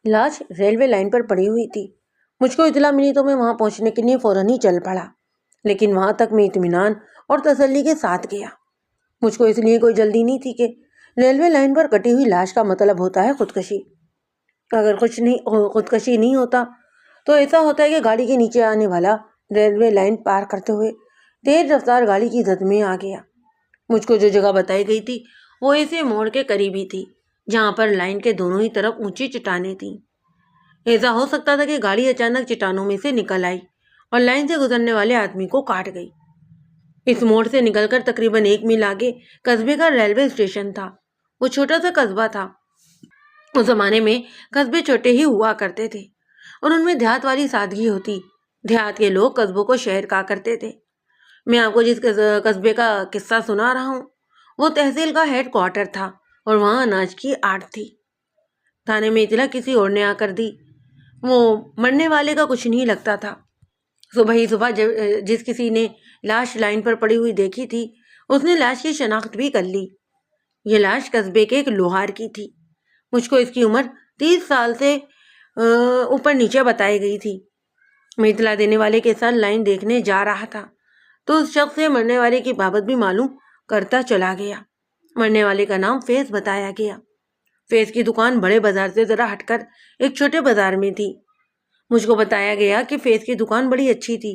لاش railway line پر پڑی ہوئی تھی۔ مجھ کو اطلاع ملی تو میں وہاں پہنچنے کے لیے فوراً ہی چل پڑا، لیکن وہاں تک میں اطمینان اور تسلی کے ساتھ گیا۔ مجھ کو اس لیے کوئی جلدی نہیں تھی کہ ریلوے لائن پر کٹی ہوئی لاش کا مطلب ہوتا ہے خودکشی۔ اگر خودکشی نہیں ہوتا تو ایسا ہوتا ہے کہ گاڑی کے نیچے آنے والا ریلوے لائن پار کرتے ہوئے تیز رفتار گاڑی کی زد میں آ گیا۔ مجھ کو جو جگہ بتائی گئی تھی وہ ایسے موڑ کے قریب ہی تھی جہاں پر لائن کے دونوں ہی طرف اونچی چٹانیں تھیں۔ ایسا ہو سکتا تھا کہ گاڑی اچانک چٹانوں میں سے نکل آئی اور لائن سے گزرنے والے آدمی کو کاٹ گئی۔ اس موڑ سے نکل کر تقریباً 1 میل آگے قصبے کا ریلوے اسٹیشن تھا۔ وہ چھوٹا سا قصبہ تھا۔ اس زمانے میں قصبے چھوٹے ہی ہوا کرتے تھے اور ان میں دیہات والی سادگی ہوتی۔ دیہات کے لوگ قصبوں کو شہر کہا کرتے تھے۔ میں آپ کو جس قصبے کا قصہ سنا رہا ہوں وہ تحصیل کا ہیڈ کوارٹر تھا اور وہاں اناج کی آڑت تھی۔ تھانے میں اطلاع کسی اور نے آ کر دی۔ وہ مرنے والے کا کچھ نہیں لگتا تھا۔ صبح ہی صبح جس کسی نے لاش لائن پر پڑی ہوئی دیکھی تھی اس نے لاش کی شناخت بھی کر لی۔ یہ لاش قصبے کے ایک لوہار کی تھی۔ مجھ کو اس کی عمر 30 سال سے اوپر نیچے بتائی گئی تھی۔ میں اطلاع دینے والے کے ساتھ لائن دیکھنے جا رہا تھا تو اس شخص سے مرنے والے کی بابت بھی معلوم کرتا چلا گیا۔ مرنے والے کا نام فیض بتایا گیا۔ فیض کی دکان بڑے بازار سے ذرا ہٹ کر ایک چھوٹے بازار میں تھی۔ مجھ کو بتایا گیا کہ فیض کی دکان بڑی اچھی تھی۔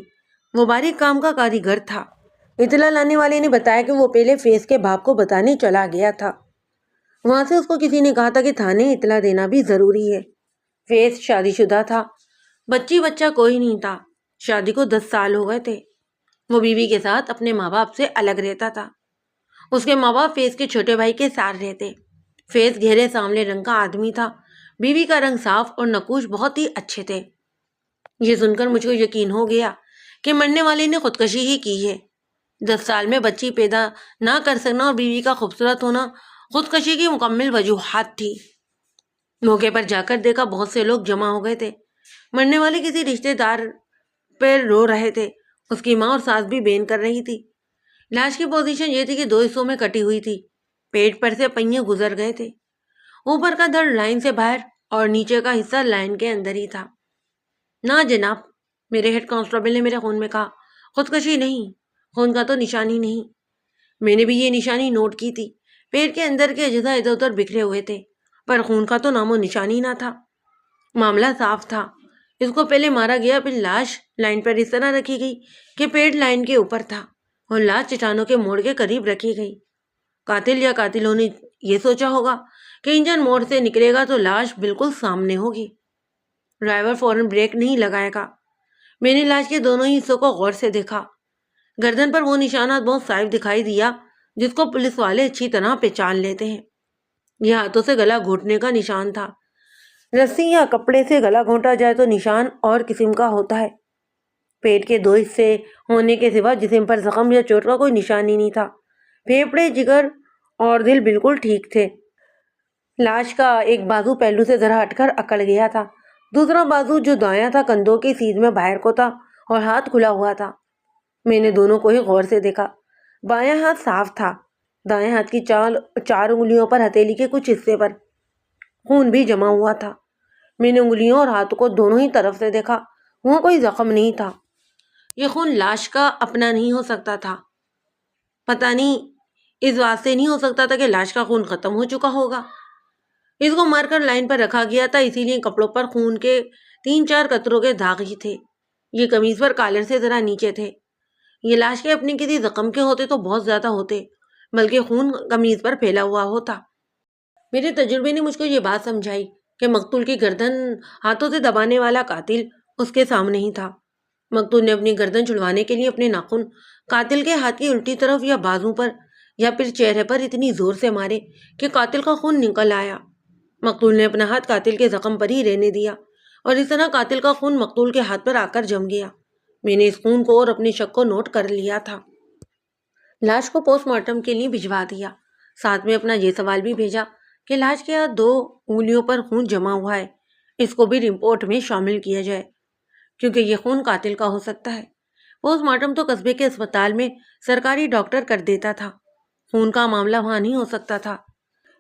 وہ باریک کام کا کاریگر تھا۔ اطلاع لانے والے نے بتایا کہ وہ پہلے فیض کے باپ کو بتانے چلا گیا تھا۔ وہاں سے اس کو کسی نے کہا تھا کہ تھانے اطلاع دینا بھی ضروری ہے۔ فیض شادی شدہ تھا۔ بچہ کوئی نہیں تھا۔ شادی کو 10 سال ہو گئے تھے۔ وہ بیوی کے ساتھ اپنے ماں باپ سے الگ رہتا تھا۔ اس کے ماں باپ فیض کے چھوٹے بھائی کے ساتھ رہتے۔ فیض گہرے سانولے رنگ کا آدمی تھا۔ بیوی کا رنگ صاف اور نقوش بہت ہی اچھے تھے۔ یہ سن کر مجھ کو یقین ہو گیا کہ مرنے والے نے خودکشی ہی کی ہے۔ 10 سال میں بچی پیدا نہ کر سکنا اور بیوی کا خوبصورت ہونا خودکشی کی مکمل وجوہات تھی۔ موقع پر جا کر دیکھا بہت سے لوگ جمع ہو گئے تھے۔ مرنے والے کسی رشتے دار پر رو رہے تھے۔ اس کی ماں اور ساس بھی بین کر رہی تھی۔ لاش کی پوزیشن یہ تھی کہ 2 حصوں میں کٹی ہوئی تھی۔ پیٹ پر سے پہیے گزر گئے تھے۔ اوپر کا دھڑ لائن سے باہر اور نیچے کا حصہ لائن کے اندر ہی تھا۔ نہ جناب، میرے ہیڈ کانسٹیبل نے میرے خون میں کہا، خودکشی نہیں، خون کا تو نشان ہی نہیں۔ میں نے بھی یہ نشانی نوٹ کی تھی۔ پیٹ کے اندر کے اجزاء ادھر ادھر بکھرے ہوئے تھے پر خون کا تو نام و نشان ہی نہ تھا۔ معاملہ صاف تھا۔ اس کو پہلے مارا گیا، پھر لاش لائن پر اس طرح رکھی گئی کہ پیٹ لائن کے اوپر تھا اور لاش چٹانوں کے موڑ کے قریب رکھی گئی۔ قاتل یا قاتلوں نے یہ سوچا ہوگا کہ انجن موڑ سے نکلے گا تو لاش بالکل سامنے ہوگی، ڈرائیور فوراً بریک نہیں لگائے گا۔ میں نے لاش کے دونوں ہی حصوں کو غور سے دیکھا۔ گردن پر وہ نشانات بہت صاف دکھائی دیا جس کو پولیس والے اچھی طرح پہچان لیتے ہیں۔ یہ ہاتھوں سے گلا گھونٹنے کا نشان تھا۔ رسی یا کپڑے سے گلا گھونٹا جائے تو نشان اور قسم کا ہوتا ہے۔ پیٹ کے 2 حصے ہونے کے سوا جسم پر زخم یا چوٹ کا کوئی نشان ہی نہیں تھا۔ پھیپھڑے، جگر اور دل بالکل ٹھیک تھے۔ لاش کا ایک بازو پہلو سے ذرا ہٹ کر اکڑ گیا تھا۔ دوسرا بازو جو دایاں تھا کندھوں کی سیدھ میں باہر کو تھا اور ہاتھ کھلا ہوا تھا۔ میں نے دونوں کو ہی غور سے دیکھا۔ بایاں ہاتھ صاف تھا۔ دائیں ہاتھ کی 4 انگلیوں پر ہتھیلی کے کچھ حصے پر خون بھی جمع ہوا تھا۔ میں نے انگلیوں اور ہاتھ کو دونوں ہی طرف سے دیکھا۔ وہاں کوئی زخم نہیں تھا۔ یہ خون لاش کا اپنا نہیں ہو سکتا تھا۔ پتہ نہیں اس واسطے نہیں ہو سکتا تھا کہ لاش کا خون ختم ہو چکا ہوگا۔ اس کو مار کر لائن پر رکھا گیا تھا، اسی لیے کپڑوں پر خون کے 3-4 قطروں کے داغ ہی تھے۔ یہ قمیض پر کالر سے ذرا نیچے تھے۔ یہ لاش کے اپنے کسی زخم کے ہوتے تو بہت زیادہ ہوتے، بلکہ خون قمیض پر پھیلا ہوا ہوتا۔ میرے تجربے نے مجھ کو یہ بات سمجھائی کہ مقتول کی گردن ہاتھوں سے دبانے والا قاتل اس کے سامنے ہی تھا۔ مقتول نے اپنی گردن چھڑوانے کے لیے اپنے ناخن قاتل کے ہاتھ کی الٹی طرف یا بازو پر یا پھر چہرے پر اتنی زور سے مارے کہ قاتل کا خون نکل آیا۔ مقتول نے اپنا ہاتھ قاتل کے زخم پر ہی رہنے دیا اور اس طرح قاتل کا خون مقتول کے ہاتھ پر آ کر جم گیا۔ میں نے اس خون کو اور اپنے شک کو نوٹ کر لیا تھا۔ لاش کو پوسٹ مارٹم کے لیے بھجوا دیا۔ ساتھ میں اپنا یہ سوال بھی بھیجا کہ لاش کے ہاتھ 2 انگلیوں پر خون جمع ہوا ہے، اس کو بھی رپورٹ میں شامل کیا جائے کیونکہ یہ خون قاتل کا ہو سکتا ہے۔ پوسٹ مارٹم تو قصبے کے اسپتال میں سرکاری ڈاکٹر کر دیتا تھا، خون کا معاملہ وہاں نہیں ہو سکتا تھا۔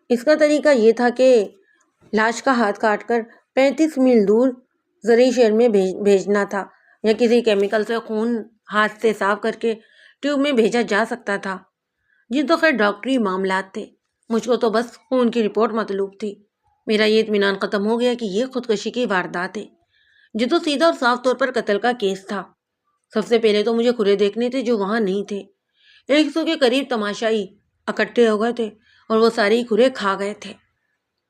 اس کا طریقہ یہ تھا کہ لاش کا ہاتھ کاٹ کر 35 میل دور زرعی شہر میں بھیجنا تھا، یا کسی کیمیکل سے خون ہاتھ سے صاف کر کے ٹیوب میں بھیجا جا سکتا تھا۔ یہ تو خیر ڈاکٹری معاملات تھے، مجھ کو تو بس خون کی رپورٹ مطلوب تھی۔ میرا یہ اطمینان ختم ہو گیا کہ یہ خودکشی کی واردات ہے، یہ تو سیدھا اور صاف طور پر قتل کا کیس تھا۔ سب سے پہلے تو مجھے کھرے دیکھنے تھے جو وہاں نہیں تھے۔ 100 کے قریب تماشائی اکٹھے ہو گئے تھے اور وہ سارے کھرے کھا گئے تھے۔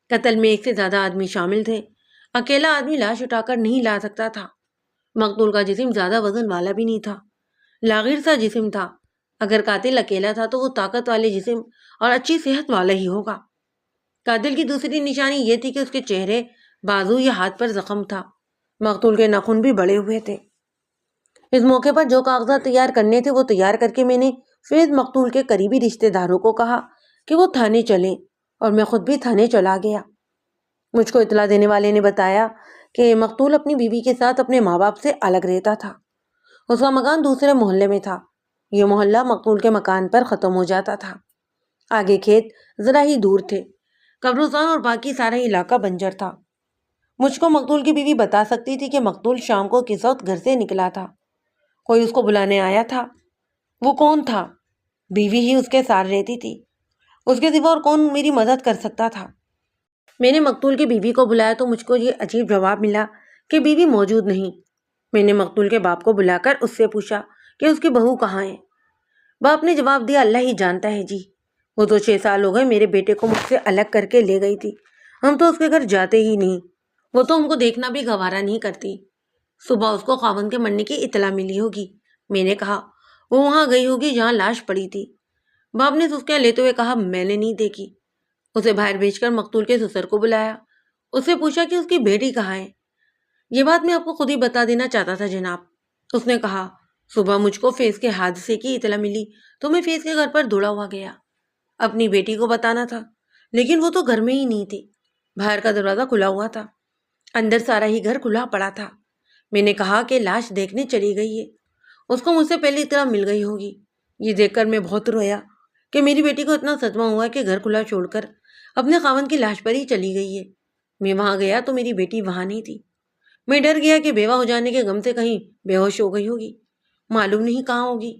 قتل میں 1 سے زیادہ آدمی شامل تھے، اکیلا آدمی لاش اٹھا کر نہیں لا سکتا تھا۔ مقتول کا جسم زیادہ وزن والا بھی نہیں تھا، لاغر سا جسم تھا۔ اگر قاتل اکیلا تھا تو وہ طاقت والے جسم اور اچھی صحت والا ہی ہوگا۔ قاتل کی دوسری نشانی یہ تھی کہ اس کے چہرے، بازو یا ہاتھ پر زخم تھا۔ مقتول کے ناخن بھی بڑے ہوئے تھے۔ اس موقع پر جو کاغذات تیار کرنے تھے وہ تیار کر کے میں نے فیض مقتول کے قریبی رشتہ داروں کو کہا کہ وہ تھانے چلیں، اور میں خود بھی تھانے چلا گیا۔ مجھ کو اطلاع دینے والے نے بتایا کہ مقتول اپنی بیوی کے ساتھ اپنے ماں باپ سے الگ رہتا تھا۔ اس کا مکان دوسرے محلے میں تھا۔ یہ محلہ مقتول کے مکان پر ختم ہو جاتا تھا۔ آگے کھیت ذرا ہی دور تھے، قبرستان اور باقی سارا علاقہ بنجر تھا۔ مجھ کو مقتول کی بیوی بتا سکتی تھی کہ مقتول شام کو کس وقت گھر سے نکلا تھا۔ کوئی اس کو بلانے آیا تھا؟ وہ کون تھا؟ بیوی ہی اس کے ساتھ رہتی تھی، اس کے سوا اور کون میری مدد کر سکتا تھا؟ میں نے مقتول کی بیوی کو بلایا تو مجھ کو یہ عجیب جواب ملا کہ بیوی موجود نہیں۔ میں نے مقتول کے باپ کو بلا کر اس سے پوچھا کہ اس کی بہو کہاں ہے۔ باپ نے جواب دیا، اللہ ہی جانتا ہے جی، وہ تو 6 سال ہو گئے میرے بیٹے کو مجھ سے الگ کر کے لے گئی تھی، ہم تو اس کے گھر جاتے ہی نہیں، وہ تو ہم کو دیکھنا بھی گوارا نہیں کرتی۔ صبح اس کو خاوند کے مرنے کی اطلاع ملی ہوگی۔ میں نے کہا، وہ وہاں گئی ہوگی جہاں لاش پڑی تھی۔ باپ نے سسکیاں لیتے ہوئے کہا، میں نے نہیں دیکھی۔ اسے باہر بھیج کر مقتول کے سسر کو بلایا، اس سے پوچھا کہ اس کی بیٹی کہاں ہے۔ یہ بات میں آپ کو خود ہی بتا دینا چاہتا تھا جناب۔ اس نے کہا، صبح مجھ کو فیض کے حادثے کی اطلاع ملی تو میں فیض کے گھر پر دوڑا ہوا گیا، اپنی بیٹی کو بتانا تھا، لیکن وہ تو گھر میں ہی نہیں تھی۔ باہر کا دروازہ کھلا ہوا تھا، اندر سارا ہی گھر کھلا پڑا تھا۔ میں نے کہا کہ لاش دیکھنے چلی گئی ہے، اس کو مجھ سے پہلے اطلاع مل گئی ہوگی۔ یہ دیکھ کر میں بہت رویا کہ میری بیٹی کو اتنا صدمہ ہوا کہ گھر کھلا چھوڑ کر اپنے خاوند کی لاش پر ہی چلی گئی ہے۔ میں وہاں گیا تو میری بیٹی وہاں نہیں تھی۔ میں ڈر گیا کہ بیوہ ہو جانے کے غم سے کہیں بے ہوش ہو گئی ہوگی، معلوم نہیں کہاں ہوگی۔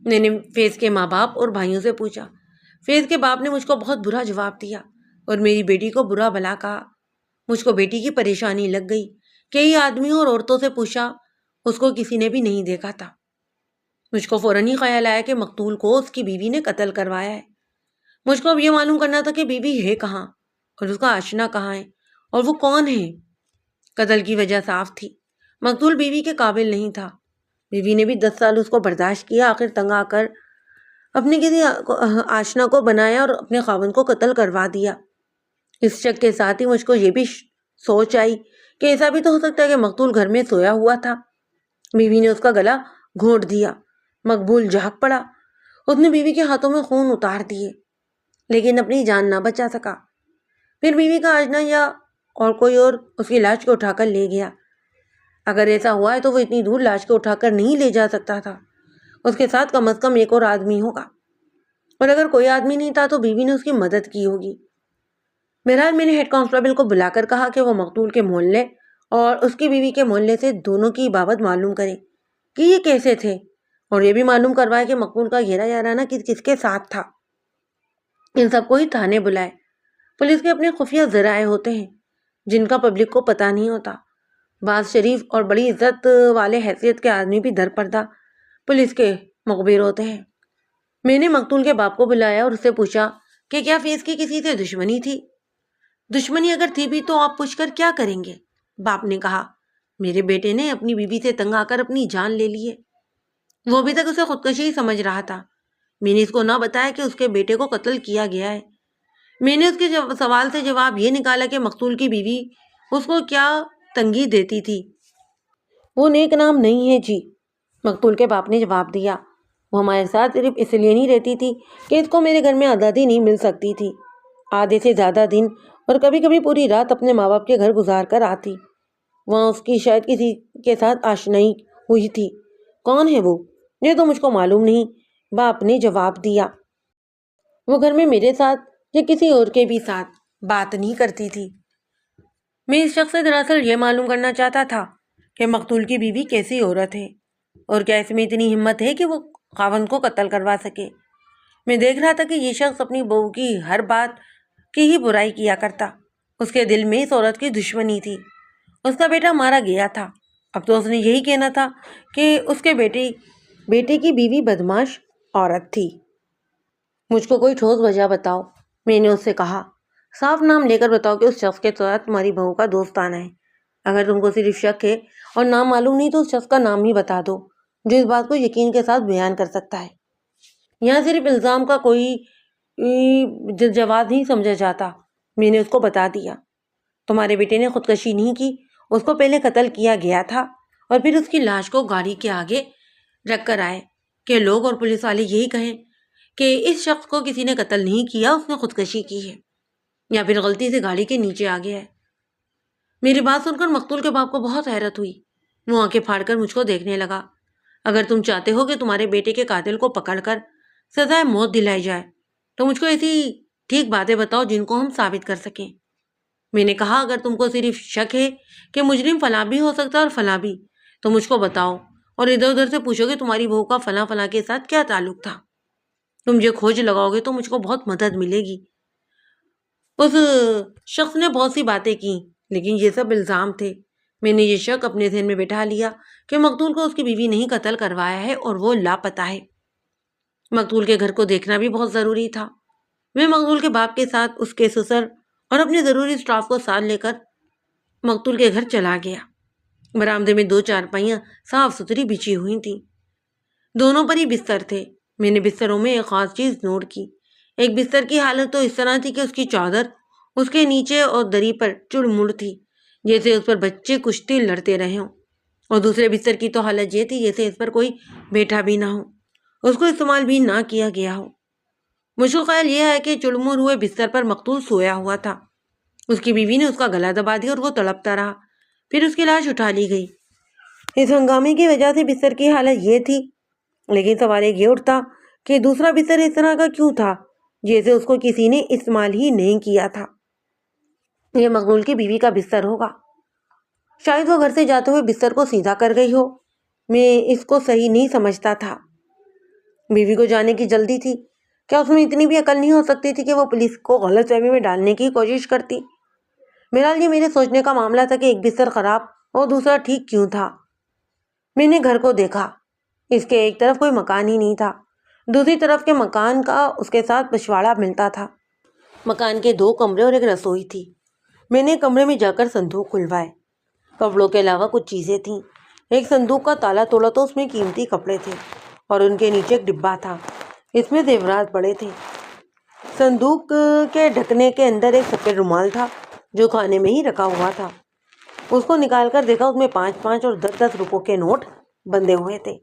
میں نے فیض کے ماں باپ اور بھائیوں سے پوچھا۔ فیض کے باپ نے مجھ کو بہت برا جواب دیا اور میری بیٹی کو برا بھلا کہا۔ مجھ کو بیٹی کی پریشانی لگ گئی، کئی آدمیوں اور عورتوں سے پوچھا، اس کو کسی نے بھی نہیں دیکھا تھا۔ مجھ کو فوراً ہی خیال آیا کہ مقتول کو اس کی بیوی نے قتل کروایا ہے۔ مجھ کو اب یہ معلوم کرنا تھا کہ بیوی ہے کہاں اور اس کا آشنا کہاں ہے اور وہ کون ہے۔ قتل کی وجہ صاف تھی، مقتول بیوی کے قابل نہیں تھا۔ بیوی نے بھی 10 سال اس کو برداشت کیا، آخر تنگ آ کر اپنے کسی آشنا کو بنایا اور اپنے خاوند کو قتل کروا دیا۔ اس شک کے ساتھ ہی مجھ کو یہ بھی سوچ آئی کہ ایسا بھی تو ہو سکتا ہے کہ مقتول گھر میں سویا ہوا تھا، بیوی نے اس کا گلا گھونٹ دیا، مقبول جاگ پڑا، اس نے بیوی کے ہاتھوں میں خون اتار دیے لیکن اپنی جان نہ بچا سکا۔ پھر بیوی کا آشنا یا اور کوئی اور اس کی لاش کو اٹھا کر لے گیا۔ اگر ایسا ہوا ہے تو وہ اتنی دور لاش کو اٹھا کر نہیں لے جا سکتا تھا، اس کے ساتھ کم از کم ایک اور آدمی ہوگا، اور اگر کوئی آدمی نہیں تھا تو بیوی نے اس کی مدد کی ہوگی۔ بہرحال میں نے ہیڈ کانسٹیبل کو بلا کر کہا کہ وہ مقتول کے محلے اور اس کی بیوی کے محلے سے دونوں کی بابت معلوم کرے کہ یہ کیسے تھے، اور یہ بھی معلوم کروائے کہ مقتول کا گھیرا یارانہ کس کے ساتھ تھا۔ ان سب کو ہی تھانے بلائے۔ پولیس کے اپنے خفیہ ذرائع ہوتے ہیں جن کا پبلک کو پتہ نہیں ہوتا۔ بعض شریف اور بڑی عزت والے حیثیت کے آدمی بھی در پردہ پولیس کے مخبر ہوتے ہیں۔ میں نے مقتول کے باپ کو بلایا اور اس سے پوچھا کہ کیا فیض کی کسی سے دشمنی تھی؟ دشمنی اگر تھی بھی تو آپ پوچھ کر کیا کریں گے؟ باپ نے کہا، میرے بیٹے نے اپنی بیوی سے تنگ آ کر اپنی جان لے لی ہے۔ وہ ابھی تک اسے خودکشی ہی سمجھ رہا تھا۔ میں نے اس کو نہ بتایا کہ اس کے بیٹے کو قتل کیا گیا ہے۔ میں نے اس کے سوال سے جواب یہ نکالا کہ مقتول کی بیوی اس کو کیا تنگی دیتی تھی۔ وہ نیک نام نہیں ہے جی، مقتول کے باپ نے جواب دیا۔ وہ ہمارے ساتھ صرف اس لیے نہیں رہتی تھی کہ اس کو میرے گھر میں آزادی نہیں مل سکتی تھی۔ آدھے سے زیادہ دن اور کبھی کبھی پوری رات اپنے ماں باپ کے گھر گزار کر آتی۔ وہاں اس کی شاید کسی کے ساتھ آشنائی ہوئی تھی۔ کون ہے وہ؟ یہ تو مجھ کو معلوم نہیں، باپ نے جواب دیا۔ وہ گھر میں میرے ساتھ یا کسی اور کے بھی ساتھ بات نہیں کرتی تھی۔ میں اس شخص سے دراصل یہ معلوم کرنا چاہتا تھا کہ مقتول کی بیوی کیسی عورت ہے اور کیا اس میں اتنی ہمت ہے کہ وہ خاوند کو قتل کروا سکے۔ میں دیکھ رہا تھا کہ یہ شخص اپنی بہو کی ہر بات کی ہی برائی کیا کرتا۔ اس کے دل میں اس عورت کی دشمنی تھی۔ اس کا بیٹا مارا گیا تھا، اب تو اس نے یہی کہنا تھا کہ اس کے بیٹے کی بیوی بدماش عورت تھی۔ مجھ کو کوئی ٹھوس وجہ بتاؤ، میں نے اس سے کہا۔ صاف نام لے کر بتاؤ کہ اس شخص کے ساتھ تمہاری بہو کا دوستانہ ہے۔ اگر تم کو صرف شک ہے اور نام معلوم نہیں تو اس شخص کا نام ہی بتا دو جو اس بات کو یقین کے ساتھ بیان کر سکتا ہے۔ یہاں صرف الزام کا کوئی جواز نہیں سمجھا جاتا۔ میں نے اس کو بتا دیا، تمہارے بیٹے نے خودکشی نہیں کی، اس کو پہلے قتل کیا گیا تھا اور پھر اس کی لاش کو گاڑی کے آگے رکھ کر آئے کہ لوگ اور پولیس والے یہی کہیں کہ اس شخص کو کسی نے قتل نہیں کیا، اس نے خودکشی کی ہے یا پھر غلطی سے گاڑی کے نیچے آ گیا ہے۔ میری بات سن کر مقتول کے باپ کو بہت حیرت ہوئی۔ وہ آنکھیں پھاڑ کر مجھ کو دیکھنے لگا۔ اگر تم چاہتے ہو کہ تمہارے بیٹے کے قاتل کو پکڑ کر سزائے موت دلائی جائے تو مجھ کو ایسی ٹھیک باتیں بتاؤ جن کو ہم ثابت کر سکیں۔ میں نے کہا اگر تم کو صرف شک ہے کہ مجرم فلاں بھی ہو سکتا ہے اور فلاں بھی، تو مجھ کو بتاؤ اور ادھر ادھر سے پوچھو کہ تمہاری بہو کا فلاں فلاں کے ساتھ کیا تعلق تھا۔ تم یہ کھوج لگاؤ گے تو مجھ کو بہت مدد ملے گی۔ اس شخص نے بہت سی باتیں کی لیکن یہ سب الزام تھے۔ میں نے یہ شک اپنے ذہن میں بٹھا لیا کہ مقتول کو اس کی بیوی نہیں قتل کروایا ہے اور وہ لاپتہ ہے۔ مقتول کے گھر کو دیکھنا بھی بہت ضروری تھا۔ میں مقتول کے باپ کے ساتھ اس کے سسر اور اپنے ضروری سٹاف کو ساتھ لے کر مقتول کے گھر چلا گیا۔ برآمدے میں 2 چارپائیاں صاف ستھری بچھی ہوئی تھیں، دونوں پر ہی بستر تھے۔ میں نے بستروں میں ایک خاص چیز نوٹ کی۔ ایک بستر کی حالت تو اس طرح تھی کہ اس کی چادر اس کے نیچے اور دری پر چڑ مڑ تھی جیسے اس پر بچے کشتی لڑتے رہے ہوں، اور دوسرے بستر کی تو حالت یہ تھی جیسے اس پر کوئی بیٹھا بھی نہ ہو، اس کو استعمال بھی نہ کیا گیا ہو۔ مجھ کو خیال یہ ہے کہ چڑمڑ ہوئے بستر پر مقتول سویا ہوا تھا۔ اس کی بیوی نے اس کا گلا دبا دیا اور وہ تڑپتا رہا، پھر اس کی لاش اٹھا لی گئی۔ اس ہنگامے کی وجہ سے بستر کی حالت یہ تھی، لیکن سوال یہ اٹھتا کہ دوسرا بستر اس طرح کا کیوں تھا جیسے اس کو کسی نے استعمال ہی نہیں کیا تھا۔ یہ مقتول کی بیوی کا بستر ہوگا، شاید وہ گھر سے جاتے ہوئے بستر کو سیدھا کر گئی ہو۔ میں اس کو صحیح نہیں سمجھتا تھا۔ بیوی کو جانے کی جلدی تھی، کیا اس میں اتنی بھی عقل نہیں ہو سکتی تھی کہ وہ پولیس کو غلط فہمی میں ڈالنے کی کوشش کرتی؟ بہرحال یہ میرے سوچنے کا معاملہ تھا کہ ایک بستر خراب اور دوسرا ٹھیک کیوں تھا۔ میں نے گھر کو دیکھا، اس کے ایک طرف کوئی مکان ہی نہیں تھا، دوسری طرف کے مکان کا اس کے ساتھ پچھواڑا ملتا تھا۔ مکان کے 2 کمرے اور ایک رسوئی تھی۔ میں نے کمرے میں جا کر صندوق کھلوائے، کپڑوں کے علاوہ کچھ چیزیں تھیں۔ ایک صندوق کا تالا توڑا تو اس میں قیمتی کپڑے تھے اور ان کے نیچے ایک ڈبہ تھا، اس میں زیورات پڑے تھے۔ صندوق کے ڈھکنے کے اندر ایک سفید رومال تھا جو خانے میں ہی رکھا ہوا تھا۔ اس کو نکال کر دیکھا، اس میں 5-5 اور 10-10 روپوں کے نوٹ بندھے ہوئے تھے۔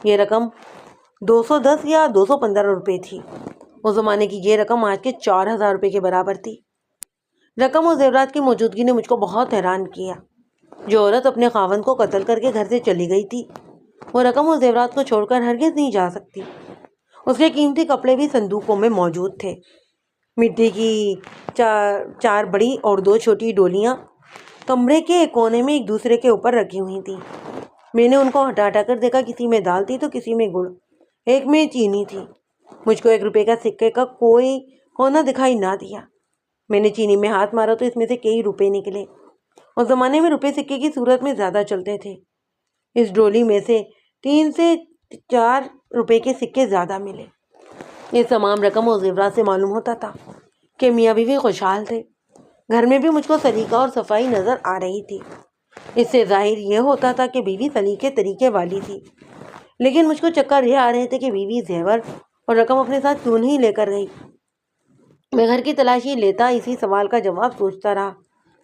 یہ رقم 210 یا 215 روپے تھی۔ اس زمانے کی یہ رقم آج کے 4000 روپے کے برابر تھی۔ رقم اور زیورات کی موجودگی نے مجھ کو بہت حیران کیا۔ جو عورت اپنے خاوند کو قتل کر کے گھر سے چلی گئی تھی، وہ رقم اور زیورات کو چھوڑ کر ہرگز نہیں جا سکتی۔ اس کے قیمتی کپڑے بھی صندوقوں میں موجود تھے۔ مٹی کی 4 بڑی اور 2 چھوٹی ڈولیاں کمرے کے ایک کونے میں ایک دوسرے کے اوپر رکھی ہوئی تھیں۔ میں نے ان کو ہٹا ہٹا کر دیکھا، کسی میں دال تھی تو کسی میں گڑ، ایک میں چینی تھی۔ مجھ کو 1 روپے کا سکے کا کوئی کونا دکھائی نہ دیا۔ میں نے چینی میں ہاتھ مارا تو اس میں سے کئی روپے نکلے۔ اس زمانے میں روپے سکے کی صورت میں زیادہ چلتے تھے۔ اس ڈولی میں سے 3 سے 4 روپے کے سکے زیادہ ملے۔ یہ تمام رقم اور زیورات سے معلوم ہوتا تھا کہ میاں بیوی خوشحال تھے۔ گھر میں بھی مجھ کو سلیقہ اور صفائی نظر آ رہی تھی۔ اس سے ظاہر یہ ہوتا تھا کہ بیوی سلیقے طریقے والی تھی، لیکن مجھ کو چکر یہ آ رہے تھے کہ بیوی زیور اور رقم اپنے ساتھ کیوں نہیں لے کر گئی۔ میں گھر کی تلاشی لیتا اسی سوال کا جواب سوچتا رہا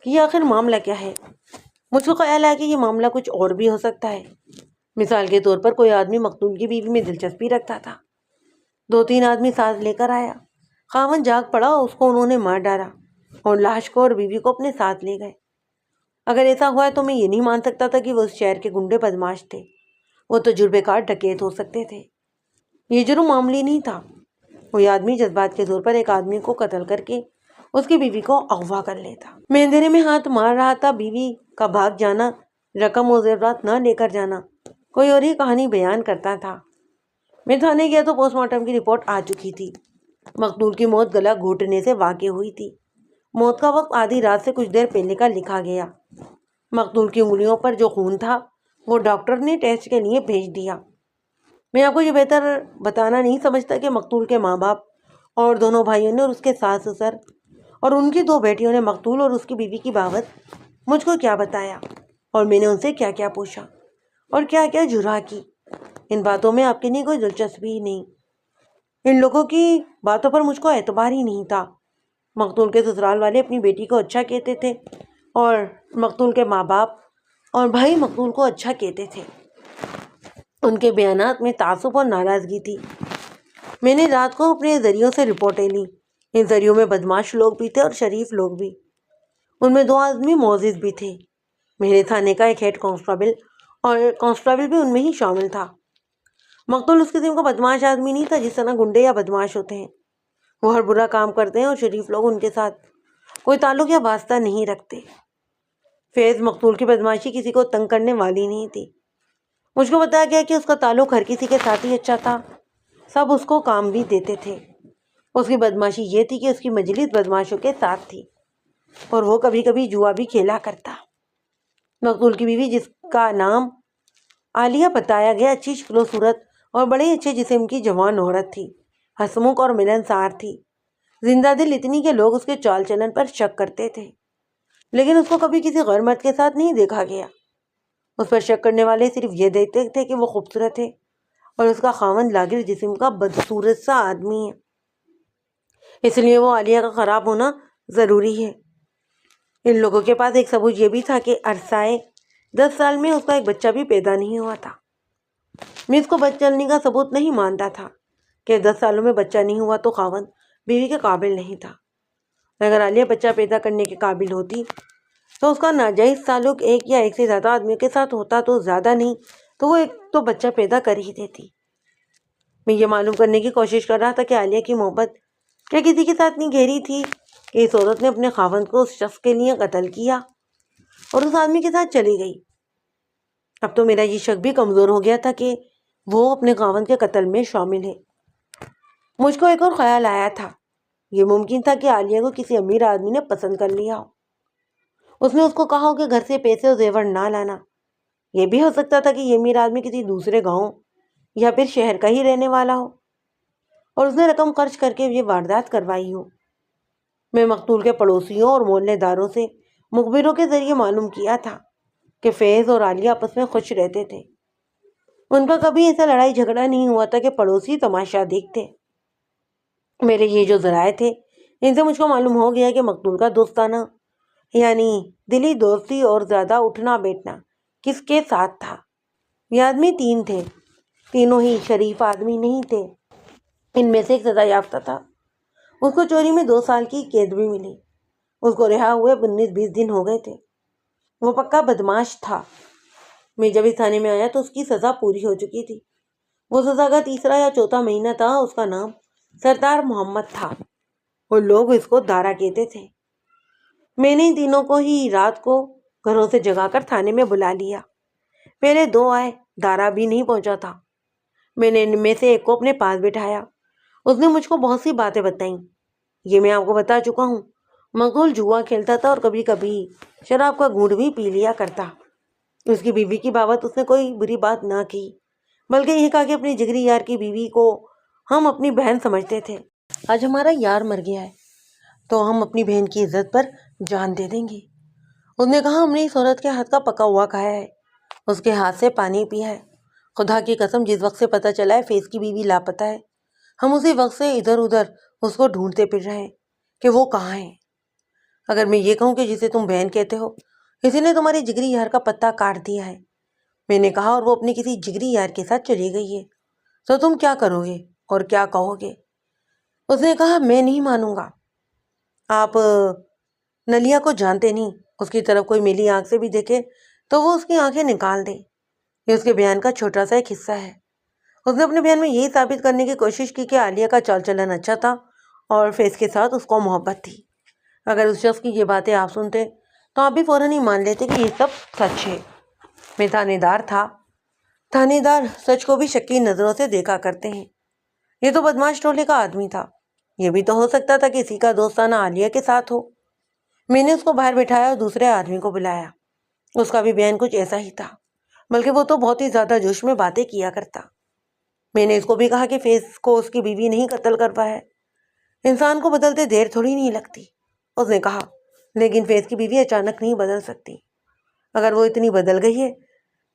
کہ یہ آخر معاملہ کیا ہے۔ مجھ کو خیال آیا کہ یہ معاملہ کچھ اور بھی ہو سکتا ہے۔ مثال کے طور پر کوئی آدمی مقتول کی بیوی میں دلچسپی رکھتا تھا، 2-3 آدمی ساتھ لے کر آیا، خاوند جاگ پڑا، اس کو انہوں نے مار ڈالا اور لاش کو اور بیوی کو اپنے ساتھ لے گئے۔ اگر ایسا ہوا ہے تو میں یہ نہیں مان سکتا تھا کہ وہ اس شہر کے گنڈے بدماش تھے، وہ تجربے کار ڈکیت ہو سکتے تھے۔ یہ جرم معمولی نہیں تھا۔ کوئی آدمی جذبات کے زور پر ایک آدمی کو قتل کر کے اس کی بیوی کو اغوا کر لیتا۔ میں اندھیرے میں ہاتھ مار رہا تھا، بیوی کا بھاگ جانا، رقم و زیورات نہ لے کر جانا، کوئی اور ہی کہانی بیان کرتا تھا۔ میں تھانے گیا تو پوسٹ مارٹم کی رپورٹ آ چکی تھی۔ مقتول کی موت گلا گھونٹنے سے واقع ہوئی تھی۔ موت کا وقت آدھی رات سے کچھ دیر پہلے کا لکھا گیا۔ مقتول کی انگلیوں پر جو خون تھا وہ ڈاکٹر نے ٹیسٹ کے لیے بھیج دیا۔ میں آپ کو یہ بہتر بتانا نہیں سمجھتا کہ مقتول کے ماں باپ اور دونوں بھائیوں نے اور اس کے ساس سسر اور ان کی 2 بیٹیوں نے مقتول اور اس کی بیوی کی بابت مجھ کو کیا بتایا، اور میں نے ان سے کیا کیا پوچھا اور کیا کیا جرح کی۔ ان باتوں میں آپ کی نہیں کوئی دلچسپی ہی نہیں۔ ان لوگوں کی باتوں پر مجھ کو اعتبار ہی نہیں تھا۔ مقتول کے سسرال والے اپنی بیٹی کو اچھا کہتے تھے اور مقتول کے ماں باپ اور بھائی مقتول کو اچھا کہتے تھے۔ ان کے بیانات میں تعصب اور ناراضگی تھی۔ میں نے رات کو اپنے ذریعوں سے رپورٹیں لیں۔ ان ذریعوں میں بدماش لوگ بھی تھے اور شریف لوگ بھی۔ ان میں 2 آدمی معزز بھی تھے۔ میرے تھانے کا ایک ہیڈ کانسٹیبل اور کانسٹیبل بھی ان میں ہی شامل تھا۔ مقتول اس قسم کا بدماش آدمی نہیں تھا جس طرح گنڈے یا بدماش ہوتے ہیں۔ وہ ہر برا کام کرتے ہیں اور شریف لوگ ان کے ساتھ کوئی تعلق یا واسطہ نہیں رکھتے۔ فیض مقتول کی بدماشی کسی کو تنگ کرنے والی نہیں تھی۔ مجھ کو بتایا گیا کہ اس کا تعلق ہر کسی کے ساتھ ہی اچھا تھا، سب اس کو کام بھی دیتے تھے۔ اس کی بدماشی یہ تھی کہ اس کی مجلس بدماشوں کے ساتھ تھی اور وہ کبھی کبھی جوا بھی کھیلا کرتا۔ مقتول کی بیوی جس کا نام عالیہ بتایا گیا اچھی شکل و صورت اور بڑے اچھے جسم کی جوان عورت تھی، ہنسمکھ اور ملنسار تھی، زندہ دل اتنی کہ لوگ اس کے چال چلن پر شک کرتے تھے، لیکن اس کو کبھی کسی غیر مرد کے ساتھ نہیں دیکھا گیا۔ اس پر شک کرنے والے صرف یہ دیکھتے تھے کہ وہ خوبصورت ہے اور اس کا خاوند لاغر جسم کا بدصورت سا آدمی ہے، اس لیے وہ عالیہ کا خراب ہونا ضروری ہے۔ ان لوگوں کے پاس ایک ثبوت یہ بھی تھا کہ عرصۂ 10 سال میں اس کا ایک بچہ بھی پیدا نہیں ہوا تھا۔ میں اس کو بچ چلنے کا ثبوت نہیں مانتا تھا کہ 10 سالوں میں بچہ نہیں ہوا تو خاوند بیوی کے قابل نہیں تھا۔ اگر عالیہ بچہ پیدا کرنے کے قابل ہوتی تو اس کا ناجائز تعلق ایک یا ایک سے زیادہ آدمیوں کے ساتھ ہوتا تو زیادہ نہیں تو وہ ایک تو بچہ پیدا کر ہی دیتی۔ میں یہ معلوم کرنے کی کوشش کر رہا تھا کہ عالیہ کی محبت کیا کسی کے ساتھ نہیں گہری تھی کہ اس عورت نے اپنے خاوند کو اس شخص کے لیے قتل کیا اور اس آدمی کے ساتھ چلی گئی۔ اب تو میرا یہ شک بھی کمزور ہو گیا تھا کہ وہ اپنے خاوند کے قتل میں شامل ہے۔ مجھ کو ایک اور خیال آیا تھا، یہ ممکن تھا کہ عالیہ کو کسی امیر آدمی نے پسند کر لیا ہو، اس نے اس کو کہا ہو کہ گھر سے پیسے اور زیور نہ لانا۔ یہ بھی ہو سکتا تھا کہ یہ امیر آدمی کسی دوسرے گاؤں یا پھر شہر کا ہی رہنے والا ہو اور اس نے رقم خرچ کر کے یہ واردات کروائی ہو۔ میں مقتول کے پڑوسیوں اور محلے داروں سے مخبروں کے ذریعے معلوم کیا تھا کہ فیض اور عالیہ آپس میں خوش رہتے تھے۔ ان کا کبھی ایسا لڑائی جھگڑا نہیں ہوا تھا کہ پڑوسی تماشا دیکھتے۔ میرے یہ جو ذرائع تھے ان سے مجھ کو معلوم ہو گیا کہ مقتول کا دوستانہ یعنی دلی دوستی اور زیادہ اٹھنا بیٹھنا کس کے ساتھ تھا۔ یہ آدمی 3 تھے، تینوں ہی شریف آدمی نہیں تھے۔ ان میں سے ایک سزا یافتہ تھا، اس کو چوری میں 2 سال کی قید بھی ملی، اس کو رہا ہوئے 19-20 دن ہو گئے تھے۔ وہ پکا بدماش تھا۔ میں جب اس تھانے میں آیا تو اس کی سزا پوری ہو چکی تھی۔ وہ سزا کا 3 یا 4 مہینہ تھا۔ اس کا نام سردار محمد تھا اور لوگ اس کو دارا کہتے تھے۔ میں نے ان تینوں کو ہی رات کو گھروں سے جگا کر تھانے میں بلا لیا۔ پہلے 2 آئے، دارا بھی نہیں پہنچا تھا۔ میں نے ان میں سے ایک کو اپنے پاس بٹھایا، اس نے مجھ کو بہت سی باتیں بتائیں۔ یہ میں آپ کو بتا چکا ہوں، مقتول جوا کھیلتا تھا اور کبھی کبھی شراب کا گھونٹ بھی پی لیا کرتا۔ اس کی بیوی کی بابت اس نے کوئی بری بات نہ کی، بلکہ یہ کہا کہ اپنی جگری یار کی بیوی کو ہم اپنی بہن سمجھتے تھے۔ آج ہمارا یار مر گیا ہے تو ہم اپنی بہن کی عزت پر جان دے دیں گے۔ اس نے کہا ہم نے اس عورت کے ہاتھ کا پکا ہوا کھایا ہے، اس کے ہاتھ سے پانی پیا ہے۔ خدا کی قسم جس وقت سے پتہ چلا ہے فیض کی بیوی لاپتہ ہے، ہم اسی وقت سے ادھر ادھر اس کو ڈھونڈتے پھر رہے ہیں کہ وہ کہاں ہے۔ اگر میں یہ کہوں کہ جسے تم بہن کہتے ہو کسی نے تمہاری جگری یار کا پتہ کاٹ دیا ہے، میں نے کہا، اور وہ اپنی کسی جگری یار کے ساتھ چلی گئی ہے، تو تم کیا کرو گے اور کیا کہو گے؟ اس نے کہا میں نہیں مانوں گا۔ آپ نلیا کو جانتے نہیں، اس کی طرف کوئی میلی آنکھ سے بھی دیکھے تو وہ اس کی آنکھیں نکال دے۔ یہ اس کے بیان کا چھوٹا سا ایک حصہ ہے۔ اس نے اپنے بیان میں یہی ثابت کرنے کی کوشش کی کہ عالیہ کا چال چلن اچھا تھا اور فیض کے ساتھ اس کو محبت تھی۔ اگر اس شخص کی یہ باتیں آپ سنتے تو آپ بھی فوراً ہی مان لیتے کہ یہ سب سچ ہے۔ میں تھانے دار تھا۔ تھانے دار سچ کو بھی شکی نظروں سے دیکھا کرتے ہیں۔ یہ تو بدماش ٹولے کا آدمی تھا۔ یہ بھی تو ہو سکتا تھا کسی کا دوستانہ عالیہ کے ساتھ ہو۔ میں نے اس کو باہر بٹھایا اور دوسرے آدمی کو بلایا۔ اس کا بھی بیان کچھ ایسا ہی تھا، بلکہ وہ تو بہت ہی زیادہ جوش میں باتیں کیا کرتا۔ میں نے اس کو بھی کہا کہ فیض کو اس کی بیوی نہیں قتل کروایا ہے، انسان کو بدلتے دیر تھوڑی نہیں لگتی۔ اس نے کہا لیکن فیض کی بیوی اچانک نہیں بدل سکتی۔ اگر وہ اتنی بدل گئی ہے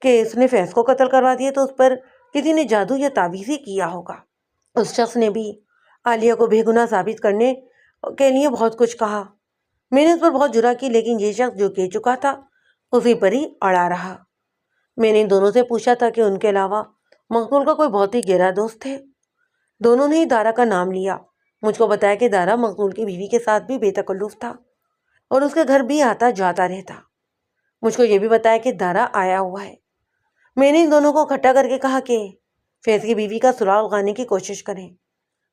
کہ اس نے فیض کو قتل کروا دیا تو اس پر کسی نے جادو یا تعویذ ہی کیا ہوگا۔ اس شخص نے بھی عالیہ کو بے گناہ ثابت کرنے کے لیے بہت کچھ کہا۔ میں نے اس پر بہت جرأت کی، لیکن یہ شخص جو کہہ چکا تھا اسی پر ہی اڑا رہا۔ میں نے ان دونوں سے پوچھا تھا کہ ان کے علاوہ مقتول کا کوئی بہت ہی گہرا دوست ہے۔ دونوں نے ہی دارا کا نام لیا۔ مجھ کو بتایا کہ دارا مقتول کی بیوی کے ساتھ بھی بے تکلف تھا اور اس کے گھر بھی آتا جاتا رہتا۔ مجھ کو یہ بھی بتایا کہ دارا آیا ہوا ہے۔ میں نے ان دونوں کو اکٹھا کر کے کہا کہ فیض کی بیوی کا سراغ لگانے کی کوشش کریں۔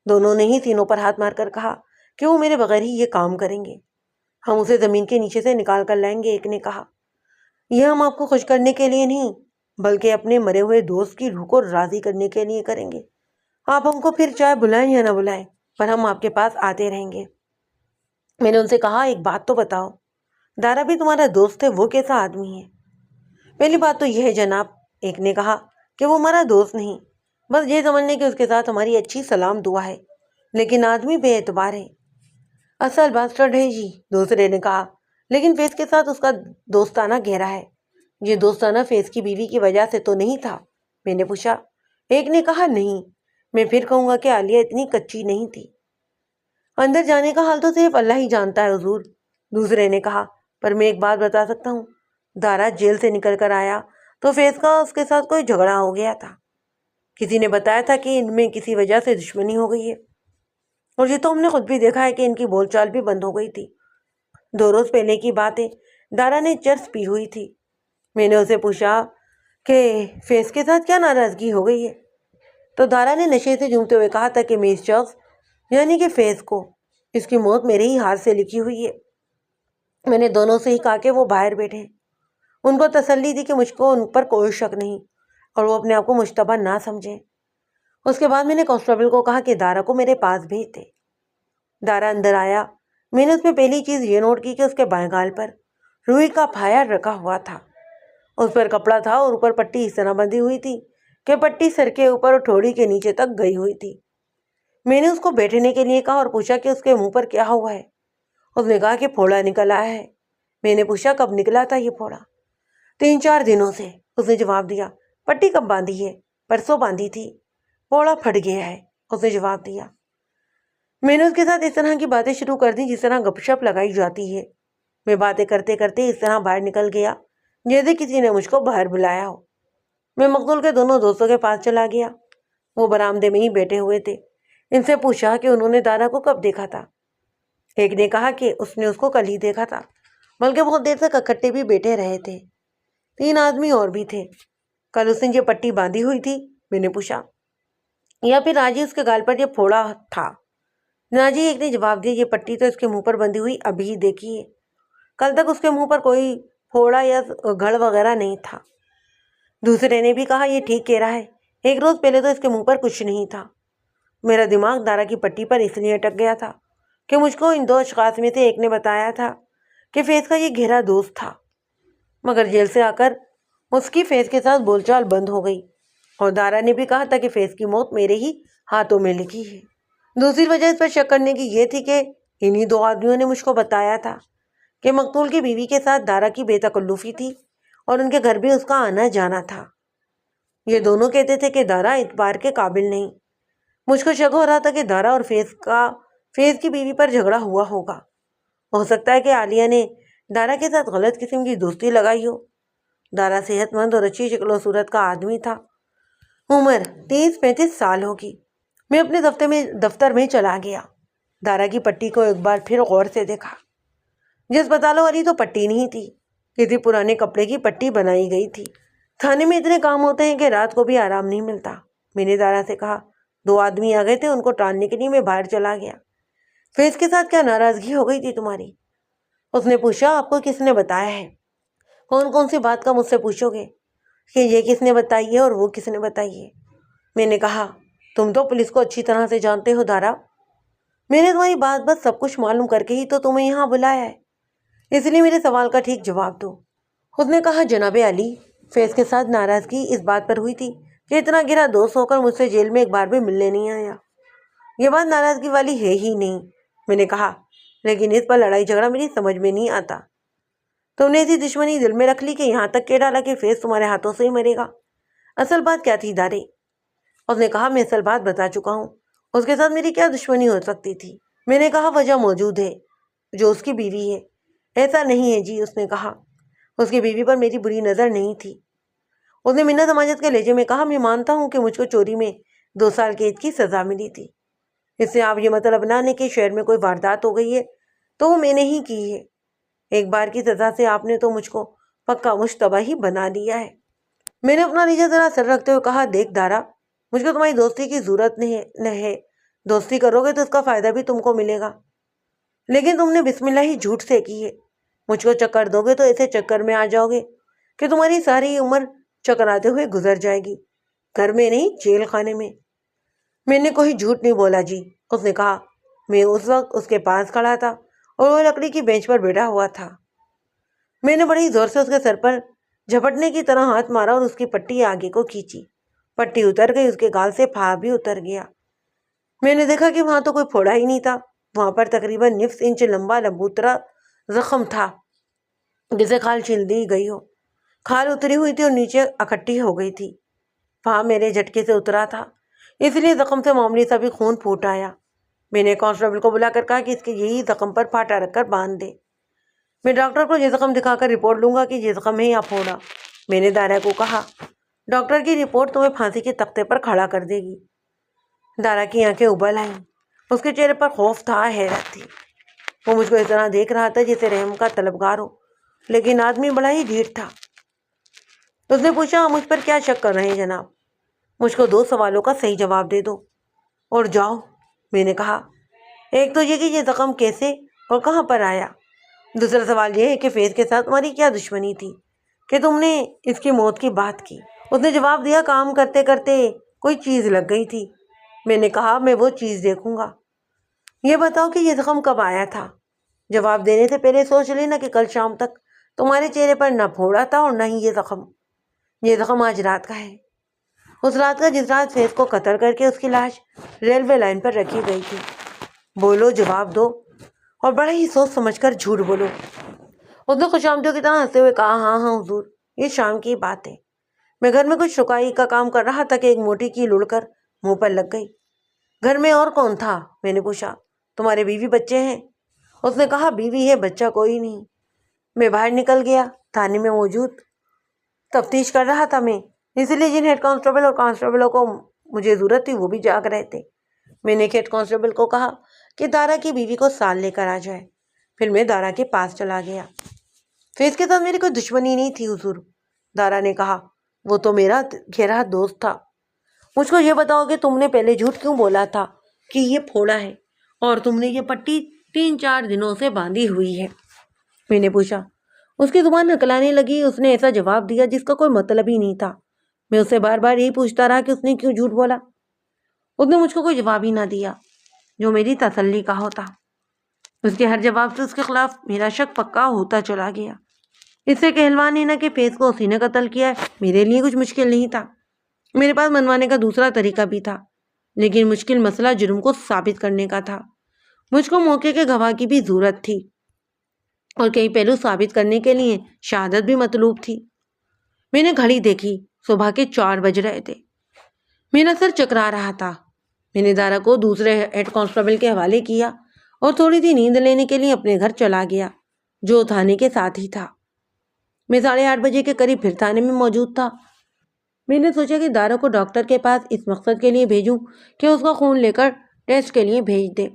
دونوں نے ہی سینوں پر ہاتھ مار کر کہا کہ وہ میرے بغیر ہی یہ کام کریں گے، ہم اسے زمین کے نیچے سے نکال کر لائیں گے۔ ایک نے کہا یہ ہم آپ کو خوش کرنے کے لیے نہیں بلکہ اپنے مرے ہوئے دوست کی روح کو راضی کرنے کے لیے کریں گے۔ آپ ہم کو پھر چاہے بلائیں یا نہ بلائیں پر ہم آپ کے پاس آتے رہیں گے۔ میں نے ان سے کہا ایک بات تو بتاؤ، دارا بھی تمہارا دوست ہے، وہ کیسا آدمی ہے؟ پہلی بات تو یہ ہے جناب، ایک نے کہا کہ وہ ہمارا دوست نہیں، بس یہ سمجھنے کہ اس کے ساتھ ہماری اچھی سلام دعا ہے، لیکن آدمی بے اعتبار ہے، اصل باسٹرڈ ہے جی۔ دوسرے نے کہا لیکن فیض کے ساتھ اس کا دوستانہ گہرا ہے، یہ دوستانہ فیض کی بیوی کی وجہ سے تو نہیں تھا؟ میں نے پوچھا۔ ایک نے کہا نہیں، میں پھر کہوں گا کہ عالیہ اتنی کچی نہیں تھی، اندر جانے کا حال تو صرف اللہ ہی جانتا ہے حضور۔ دوسرے نے کہا پر میں ایک بات بتا سکتا ہوں، دارا جیل سے نکل کر آیا تو فیض کا اس کے ساتھ کوئی جھگڑا ہو گیا تھا، کسی نے بتایا تھا کہ ان میں کسی وجہ سے دشمنی ہو گئی ہے، اور یہ تو ہم نے خود بھی دیکھا ہے کہ ان کی بول چال بھی بند ہو گئی تھی۔ 2 روز پہلے کی بات ہے، دارا نے چرس پی ہوئی تھی۔ میں نے اسے پوچھا کہ فیض کے ساتھ کیا ناراضگی ہو گئی ہے، تو دارا نے نشے سے جھومتے ہوئے کہا تھا کہ میں اس شخص یعنی کہ فیض کو، اس کی موت میرے ہی ہاتھ سے لکھی ہوئی ہے۔ میں نے دونوں سے ہی کہا کہ وہ باہر بیٹھے، ان کو تسلی دی کہ مجھ کو ان پر کوئی شک نہیں اور وہ اپنے آپ کو مشتبہ نہ سمجھیں۔ اس کے بعد میں نے کانسٹیبل کو کہا کہ دارا کو میرے پاس بھیج دے۔ دارا اندر آیا۔ میں نے اس میں پہلی چیز یہ نوٹ کی کہ اس کے بائیں گال پر روئی کا پھایا رکھا ہوا تھا، اس پر کپڑا تھا اور اوپر پٹی اس طرح بندھی ہوئی تھی کہ پٹی سر کے اوپر اور ٹھوڑی کے نیچے تک گئی ہوئی تھی۔ میں نے اس کو بیٹھنے کے لیے کہا اور پوچھا کہ اس کے منہ پر کیا ہوا ہے۔ اس نے کہا کہ پھوڑا نکل آیا ہے۔ میں نے پوچھا کب نکلا تھا یہ پھوڑا؟ 3-4 دنوں سے، اس نے جواب دیا۔ پٹی کب باندھی ہے؟ پرسوں باندھی تھی۔ پھوڑا پھٹ گیا ہے، اس نے جواب دیا۔ میں نے اس کے ساتھ اس طرح کی باتیں شروع کر دی جس طرح گپ شپ لگائی جاتی ہے۔ میں باتیں کرتے کرتے اس طرح باہر نکل گیا جیسے کسی نے مجھ کو باہر بلایا ہو۔ میں مقتول کے دونوں دوستوں کے پاس چلا گیا، وہ برآمدے میں ہی بیٹھے ہوئے تھے۔ ان سے پوچھا کہ انہوں نے دارا کو کب دیکھا تھا۔ ایک نے کہا کہ اس نے اس کو کل ہی دیکھا تھا، بلکہ بہت دیر تک اکٹھے بھی بیٹھے رہے تھے۔ 3 آدمی اور بھی تھے۔ کل اس نے یہ پٹی باندھی ہوئی تھی؟ میں نے پوچھا، یا پھر آج ہی اس کے گال پر یہ پھوڑا تھا؟ نہ جی، ایک نے جواب دیا، یہ پٹی تو اس کے منہ پر بندھی ہوئی ابھی ہی دیکھی ہے، کل تک اس کے منہ پر کوئی پھوڑا یا گھڑ وغیرہ نہیں تھا۔ دوسرے نے بھی کہا یہ ٹھیک کہہ رہا ہے، 1 روز پہلے تو اس کے منہ پر کچھ نہیں تھا۔ میرا دماغ دارا کی پٹی پر اس لیے اٹک گیا تھا کہ مجھ کو ان 2 اشخاص میں سے ایک نے بتایا تھا کہ فیض کا یہ گہرا دوست تھا، مگر جیل سے آ کر اس کی فیض کے ساتھ بول چال بند ہو گئی، اور دارا نے بھی کہا تھا کہ فیض کی موت میرے ہی ہاتھوں میں لکھی ہے۔ دوسری وجہ اس پر شک کرنے کی یہ تھی کہ انہی 2 آدمیوں نے مجھ کو بتایا تھا کہ مقتول کی بیوی کے ساتھ دارا کی بے تکلفی تھی اور ان کے گھر بھی اس کا آنا جانا تھا۔ یہ دونوں کہتے تھے کہ دارا اعتبار کے قابل نہیں۔ مجھ کو شک ہو رہا تھا کہ دارا اور فیض کی بیوی پر جھگڑا ہوا ہوگا۔ ہو سکتا ہے کہ عالیہ نے دارا کے ساتھ غلط قسم کی دوستی لگائی ہو۔ دارا صحت مند اور اچھی شکل و صورت کا آدمی تھا، عمر 30-35 سال ہوگی۔ میں اپنے دفتر میں چلا گیا، دارا کی پٹی کو ایک بار پھر غور سے دیکھا۔ جس اسپتالوں والی تو پٹی نہیں تھی، کسی پرانے کپڑے کی پٹی بنائی گئی تھی۔ تھانے میں اتنے کام ہوتے ہیں کہ رات کو بھی آرام نہیں ملتا۔ میں نے دارا سے کہا 2 آدمی آ گئے تھے، ان کو ٹالنے کے لیے میں باہر چلا گیا۔ فیض کے ساتھ کیا ناراضگی ہو گئی تھی تمہاری؟ اس نے پوچھا آپ کو کس نے بتایا ہے؟ کون کون سی بات کا مجھ سے پوچھو گے کہ یہ کس نے بتائی ہے اور وہ کس نے بتائی ہے؟ میں نے کہا تم تو پولیس کو اچھی طرح سے جانتے ہو دارا، میں نے تمہاری بات بس سب کچھ معلوم کر کے ہی تو تمہیں یہاں بلایا ہے، اس لیے میرے سوال کا ٹھیک جواب دو۔ اس نے کہا جناب علی، فیض کے ساتھ ناراضگی اس بات پر ہوئی تھی کہ اتنا گرا دوست ہو کر مجھ سے جیل میں ایک بار بھی ملنے نہیں آیا، یہ بات ناراضگی والی ہے ہی نہیں۔ میں نے کہا لیکن اس پر لڑائی جھگڑا میری سمجھ میں نہیں آتا، تم نے ایسی دشمنی دل میں رکھ لی کہ یہاں تک کہہ ڈالا کہ فیض تمہارے ہاتھوں سے ہی مرے گا، اصل بات کیا تھی دارے؟ اس نے کہا میں اصل بات بتا چکا ہوں، اس کے ساتھ میری کیا دشمنی ہو سکتی تھی؟ میں نے کہا وجہ موجود ہے، جو اس کی بیوی ہے۔ ایسا نہیں ہے جی، اس نے کہا اس کی بیوی پر میری بری نظر نہیں تھی۔ اس نے منت سماجت کے لہجے میں کہا میں مانتا ہوں کہ مجھ کو چوری میں 2 سال قید کی سزا ملی تھی، اس سے آپ یہ مطلب نہ لیں کہ شہر میں کوئی واردات ہو گئی ہے تو وہ میں نے ہی کی ہے، ایک بار کی سزا سے آپ نے تو مجھ کو پکا مشتبہ ہی بنا لیا ہے۔ میں نے اپنا نیچے ذرا سر رکھتے ہوئے کہا دیکھ دارا، مجھ کو تمہاری دوستی کی ضرورت نہیں ہے، دوستی کرو گے تو اس کا فائدہ بھی تم کو ملے گا، لیکن تم نے بسم اللہ ہی جھوٹ سے کی ہے، مجھ کو چکر دو گے تو ایسے چکر میں آ جاؤ گے کہ تمہاری ساری عمر چکراتے ہوئے گزر جائے گی، گھر میں نہیں جیل خانے میں۔ میں نے کوئی جھوٹ نہیں بولا جی، اس نے کہا میں اس وقت اس کے پاس کھڑا تھا اور وہ لکڑی کی بینچ پر بیٹھا ہوا تھا۔ میں نے بڑی زور سے اس کے سر پر جھپٹنے کی طرح ہاتھ مارا اور اس کی پٹی آگے کو کھینچی، پٹی اتر گئی، اس کے گال سے پھاڑ بھی اتر گیا۔ میں نے دیکھا کہ وہاں تو کوئی پھوڑا ہی نہیں تھا، وہاں پر تقریباً نصف انچ لمبا لبوترا زخم تھا جسے کھال چھیل دی گئی ہو، کھال اتری ہوئی تھی اور نیچے اکٹھی ہو گئی تھی، وہاں میرے جھٹکے سے اترا تھا، اس لیے زخم سے معمولی سا بھی خون پھوٹ آیا۔ میں نے کانسٹیبل کو بلا کر کہا کہ اس کے یہی زخم پر پھاٹا رکھ کر باندھ دے، میں ڈاکٹر کو یہ زخم دکھا کر رپورٹ لوں گا کہ یہ زخم ہے یا پھوڑا۔ میں نے دارا کو کہا ڈاکٹر کی رپورٹ تمہیں پھانسی کے تختے پر کھڑا کر دے گی۔ دارا کی آنکھیں ابل آئیں، اس کے چہرے پر خوف تھا، حیرت تھی، وہ مجھ کو اس طرح دیکھ رہا تھا جیسے رحم کا طلبگار ہو، لیکن آدمی بڑا ہی ڈھیٹ تھا۔ اس نے پوچھا آپ مجھ پر کیا شک کر رہے ہیں جناب؟ مجھ کو 2 سوالوں کا صحیح جواب دے دو اور جاؤ۔ میں نے کہا ایک تو یہ کہ یہ زخم کیسے اور کہاں پر آیا، دوسرا سوال یہ ہے کہ فیض کے ساتھ تمہاری کیا دشمنی تھی کہ تم نے اس کی موت کی بات کی؟ اس نے جواب دیا کام کرتے کرتے کوئی چیز لگ گئی تھی۔ میں نے کہا میں وہ چیز دیکھوں گا، یہ بتاؤ کہ یہ زخم کب آیا تھا؟ جواب دینے سے پہلے سوچ لینا کہ کل شام تک تمہارے چہرے پر نہ پھوڑا تھا اور نہ ہی یہ زخم آج رات کا ہے، اس رات کا جس رات فیض کو قتل کر کے اس کی لاش ریلوے لائن پر رکھی گئی تھی۔ بولو، جواب دو، اور بڑا ہی سوچ سمجھ کر جھوٹ بولو۔ اس نے خوش آمدیدوں کی طرح ہنستے ہوئے کہا ہاں ہاں حضور، یہ شام کی بات ہے، میں گھر میں کچھ رکائی کا کام کر رہا تھا کہ ایک موٹی کی لڑ کر منہ پر لگ گئی۔ گھر میں اور کون تھا؟ میں نے پوچھا۔ تمہارے بیوی بچے ہیں؟ اس نے کہا بیوی ہے، بچہ کوئی نہیں۔ میں باہر نکل گیا، تھانے میں موجود تفتیش کر رہا تھا میں، اسی لیے جن ہیڈ کانسٹیبل اور کانسٹیبلوں کو مجھے ضرورت تھی وہ بھی جاگ رہے تھے۔ میں نے ہیڈ کانسٹیبل کو کہا کہ دارا کی بیوی کو ساتھ لے کر آ جائے، پھر میں دارا کے پاس چلا گیا۔ فیض کے ساتھ میری کوئی دشمنی نہیں تھی حضور، دارا نے کہا، وہ تو میرا گہرا دوست تھا۔ مجھ کو یہ بتاؤ کہ تم نے پہلے جھوٹ کیوں بولا تھا کہ یہ پھوڑا ہے اور تم نے یہ پٹی 3-4 دنوں سے باندھی ہوئی ہے؟ میں نے پوچھا۔ اس کی زبان نکلانے لگی، اس نے ایسا جواب دیا جس کا کوئی مطلب ہی نہیں تھا۔ میں اس سے بار بار یہی پوچھتا رہا کہ اس نے کیوں جھوٹ بولا، اس نے مجھ کو کوئی جواب ہی نہ دیا جو میری تسلی کا ہوتا۔ اس کے ہر جواب سے اس کے خلاف میرا شک پکا ہوتا چلا گیا۔ اس سے کہلوانے نہ کہ فیض کو اسی نے قتل کیا ہے میرے لیے کچھ مشکل نہیں تھا، میرے پاس منوانے کا دوسرا طریقہ بھی تھا، لیکن مشکل مسئلہ جرم کو ثابت کرنے کا تھا۔ مجھ کو موقع کے گواہ کی بھی ضرورت تھی اور کئی پہلو ثابت کرنے کے لیے شہادت بھی مطلوب تھی۔ میں نے گھڑی دیکھی، صبح کے 4 بج رہے تھے، میرا سر چکرا رہا تھا۔ میں نے دارا کو دوسرے ہیڈ کانسٹیبل کے حوالے کیا اور تھوڑی سی نیند لینے کے لیے اپنے گھر چلا گیا جو تھانے کے ساتھ ہی تھا۔ میں 8:30 بجے کے قریب پھر تھانے میں موجود تھا۔ میں نے سوچا کہ دارا کو ڈاکٹر کے پاس اس مقصد کے لیے بھیجوں کہ اس کا خون لے کر ٹیسٹ کے لیے بھیج دے،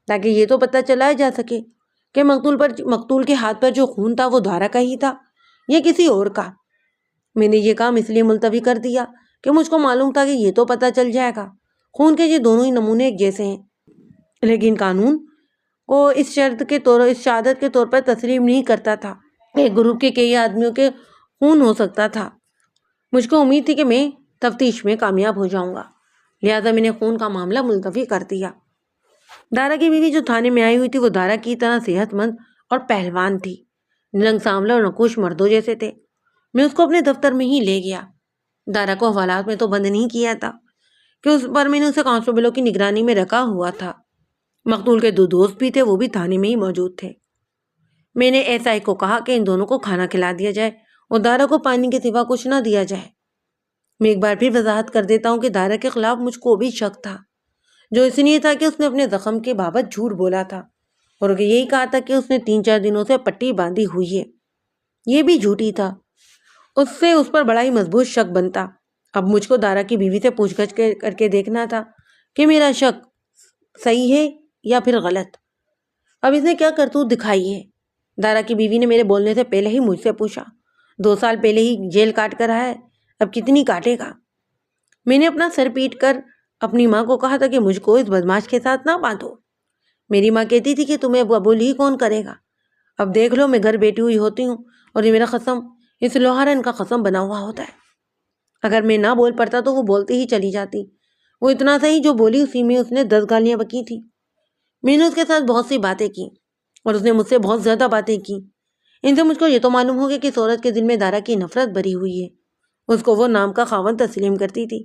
تاکہ یہ تو پتہ چلایا جا سکے کہ مقتول کے ہاتھ پر جو خون تھا وہ دارا کا ہی تھا یا کسی اور کا۔ میں نے یہ کام اس لیے ملتوی کر دیا کہ مجھ کو معلوم تھا کہ یہ تو پتہ چل جائے گا خون کے یہ دونوں ہی نمونے ایک جیسے ہیں، لیکن قانون وہ اس شہادت کے طور پر تسلیم نہیں کرتا تھا۔ ایک گروپ کے کئی آدمیوں کے خون ہو سکتا تھا۔ مجھ کو امید تھی کہ میں تفتیش میں کامیاب ہو جاؤں گا، لہٰذا میں نے خون کا معاملہ ملتوی کر دیا۔ دارا کی بیوی جو تھانے میں آئی ہوئی تھی وہ دارا کی طرح صحت مند اور پہلوان تھی، رنگ سانولا اور نقوش مردوں جیسے تھے۔ میں اس کو اپنے دفتر میں ہی لے گیا۔ دارا کو حوالات میں تو بند نہیں کیا تھا کہ اس پر میں نے اسے کانسٹیبلوں کی نگرانی میں رکھا ہوا تھا۔ مقتول کے 2 دوست بھی تھے، وہ بھی تھانے میں ہی موجود تھے۔ میں نے ایس آئی کو کہا کہ ان دونوں کو کھانا کھلا دیا جائے اور دارا کو پانی کے سوا کچھ نہ دیا جائے۔ میں ایک بار پھر وضاحت کر دیتا ہوں کہ دارا کے خلاف مجھ کو بھی شک تھا، جو اس لیے تھا کہ اس نے اپنے زخم کے بابت جھوٹ بولا تھا اور یہی کہا تھا کہ اس نے 3-4 دنوں سے پٹی باندھی ہوئی ہے۔ یہ بھی جھوٹی تھا، اس سے اس پر بڑا ہی مضبوط شک بنتا۔ اب مجھ کو دارا کی بیوی سے پوچھ گچھ کر کے دیکھنا تھا کہ میرا شک صحیح ہے یا پھر غلط۔ اب اس نے کیا کرتوت دکھائی ہے؟ دارا کی بیوی نے میرے بولنے سے پہلے ہی مجھ سے پوچھا۔ 2 سال پہلے ہی جیل کاٹ کر آیا ہے، اب کتنی کاٹے گا؟ میں نے اپنا سر پیٹ کر اپنی ماں کو کہا تھا کہ مجھ کو اس بدماش کے ساتھ نہ باندھو۔ میری ماں کہتی تھی کہ تمہیں قبول ہی کون کرے گا؟ اب دیکھ لو، میں گھر بیٹھی ہوئی ہوتی ہوں اور یہ میرا قسم اس لوہارن کا قسم بنا ہوا ہوتا ہے۔ اگر میں نہ بول پڑتا تو وہ بولتی ہی چلی جاتی۔ وہ اتنا صحیح جو بولی اسی میں اس نے 10 گالیاں بکی تھی۔ میں نے اس کے ساتھ بہت سی باتیں کی اور اس نے مجھ سے بہت زیادہ باتیں کی۔ ان سے مجھ کو یہ تو معلوم ہو گیا کہ اس عورت کے دل میں دارا کی نفرت بھری ہوئی ہے۔ اس کو وہ نام کا خاوند تسلیم کرتی تھی،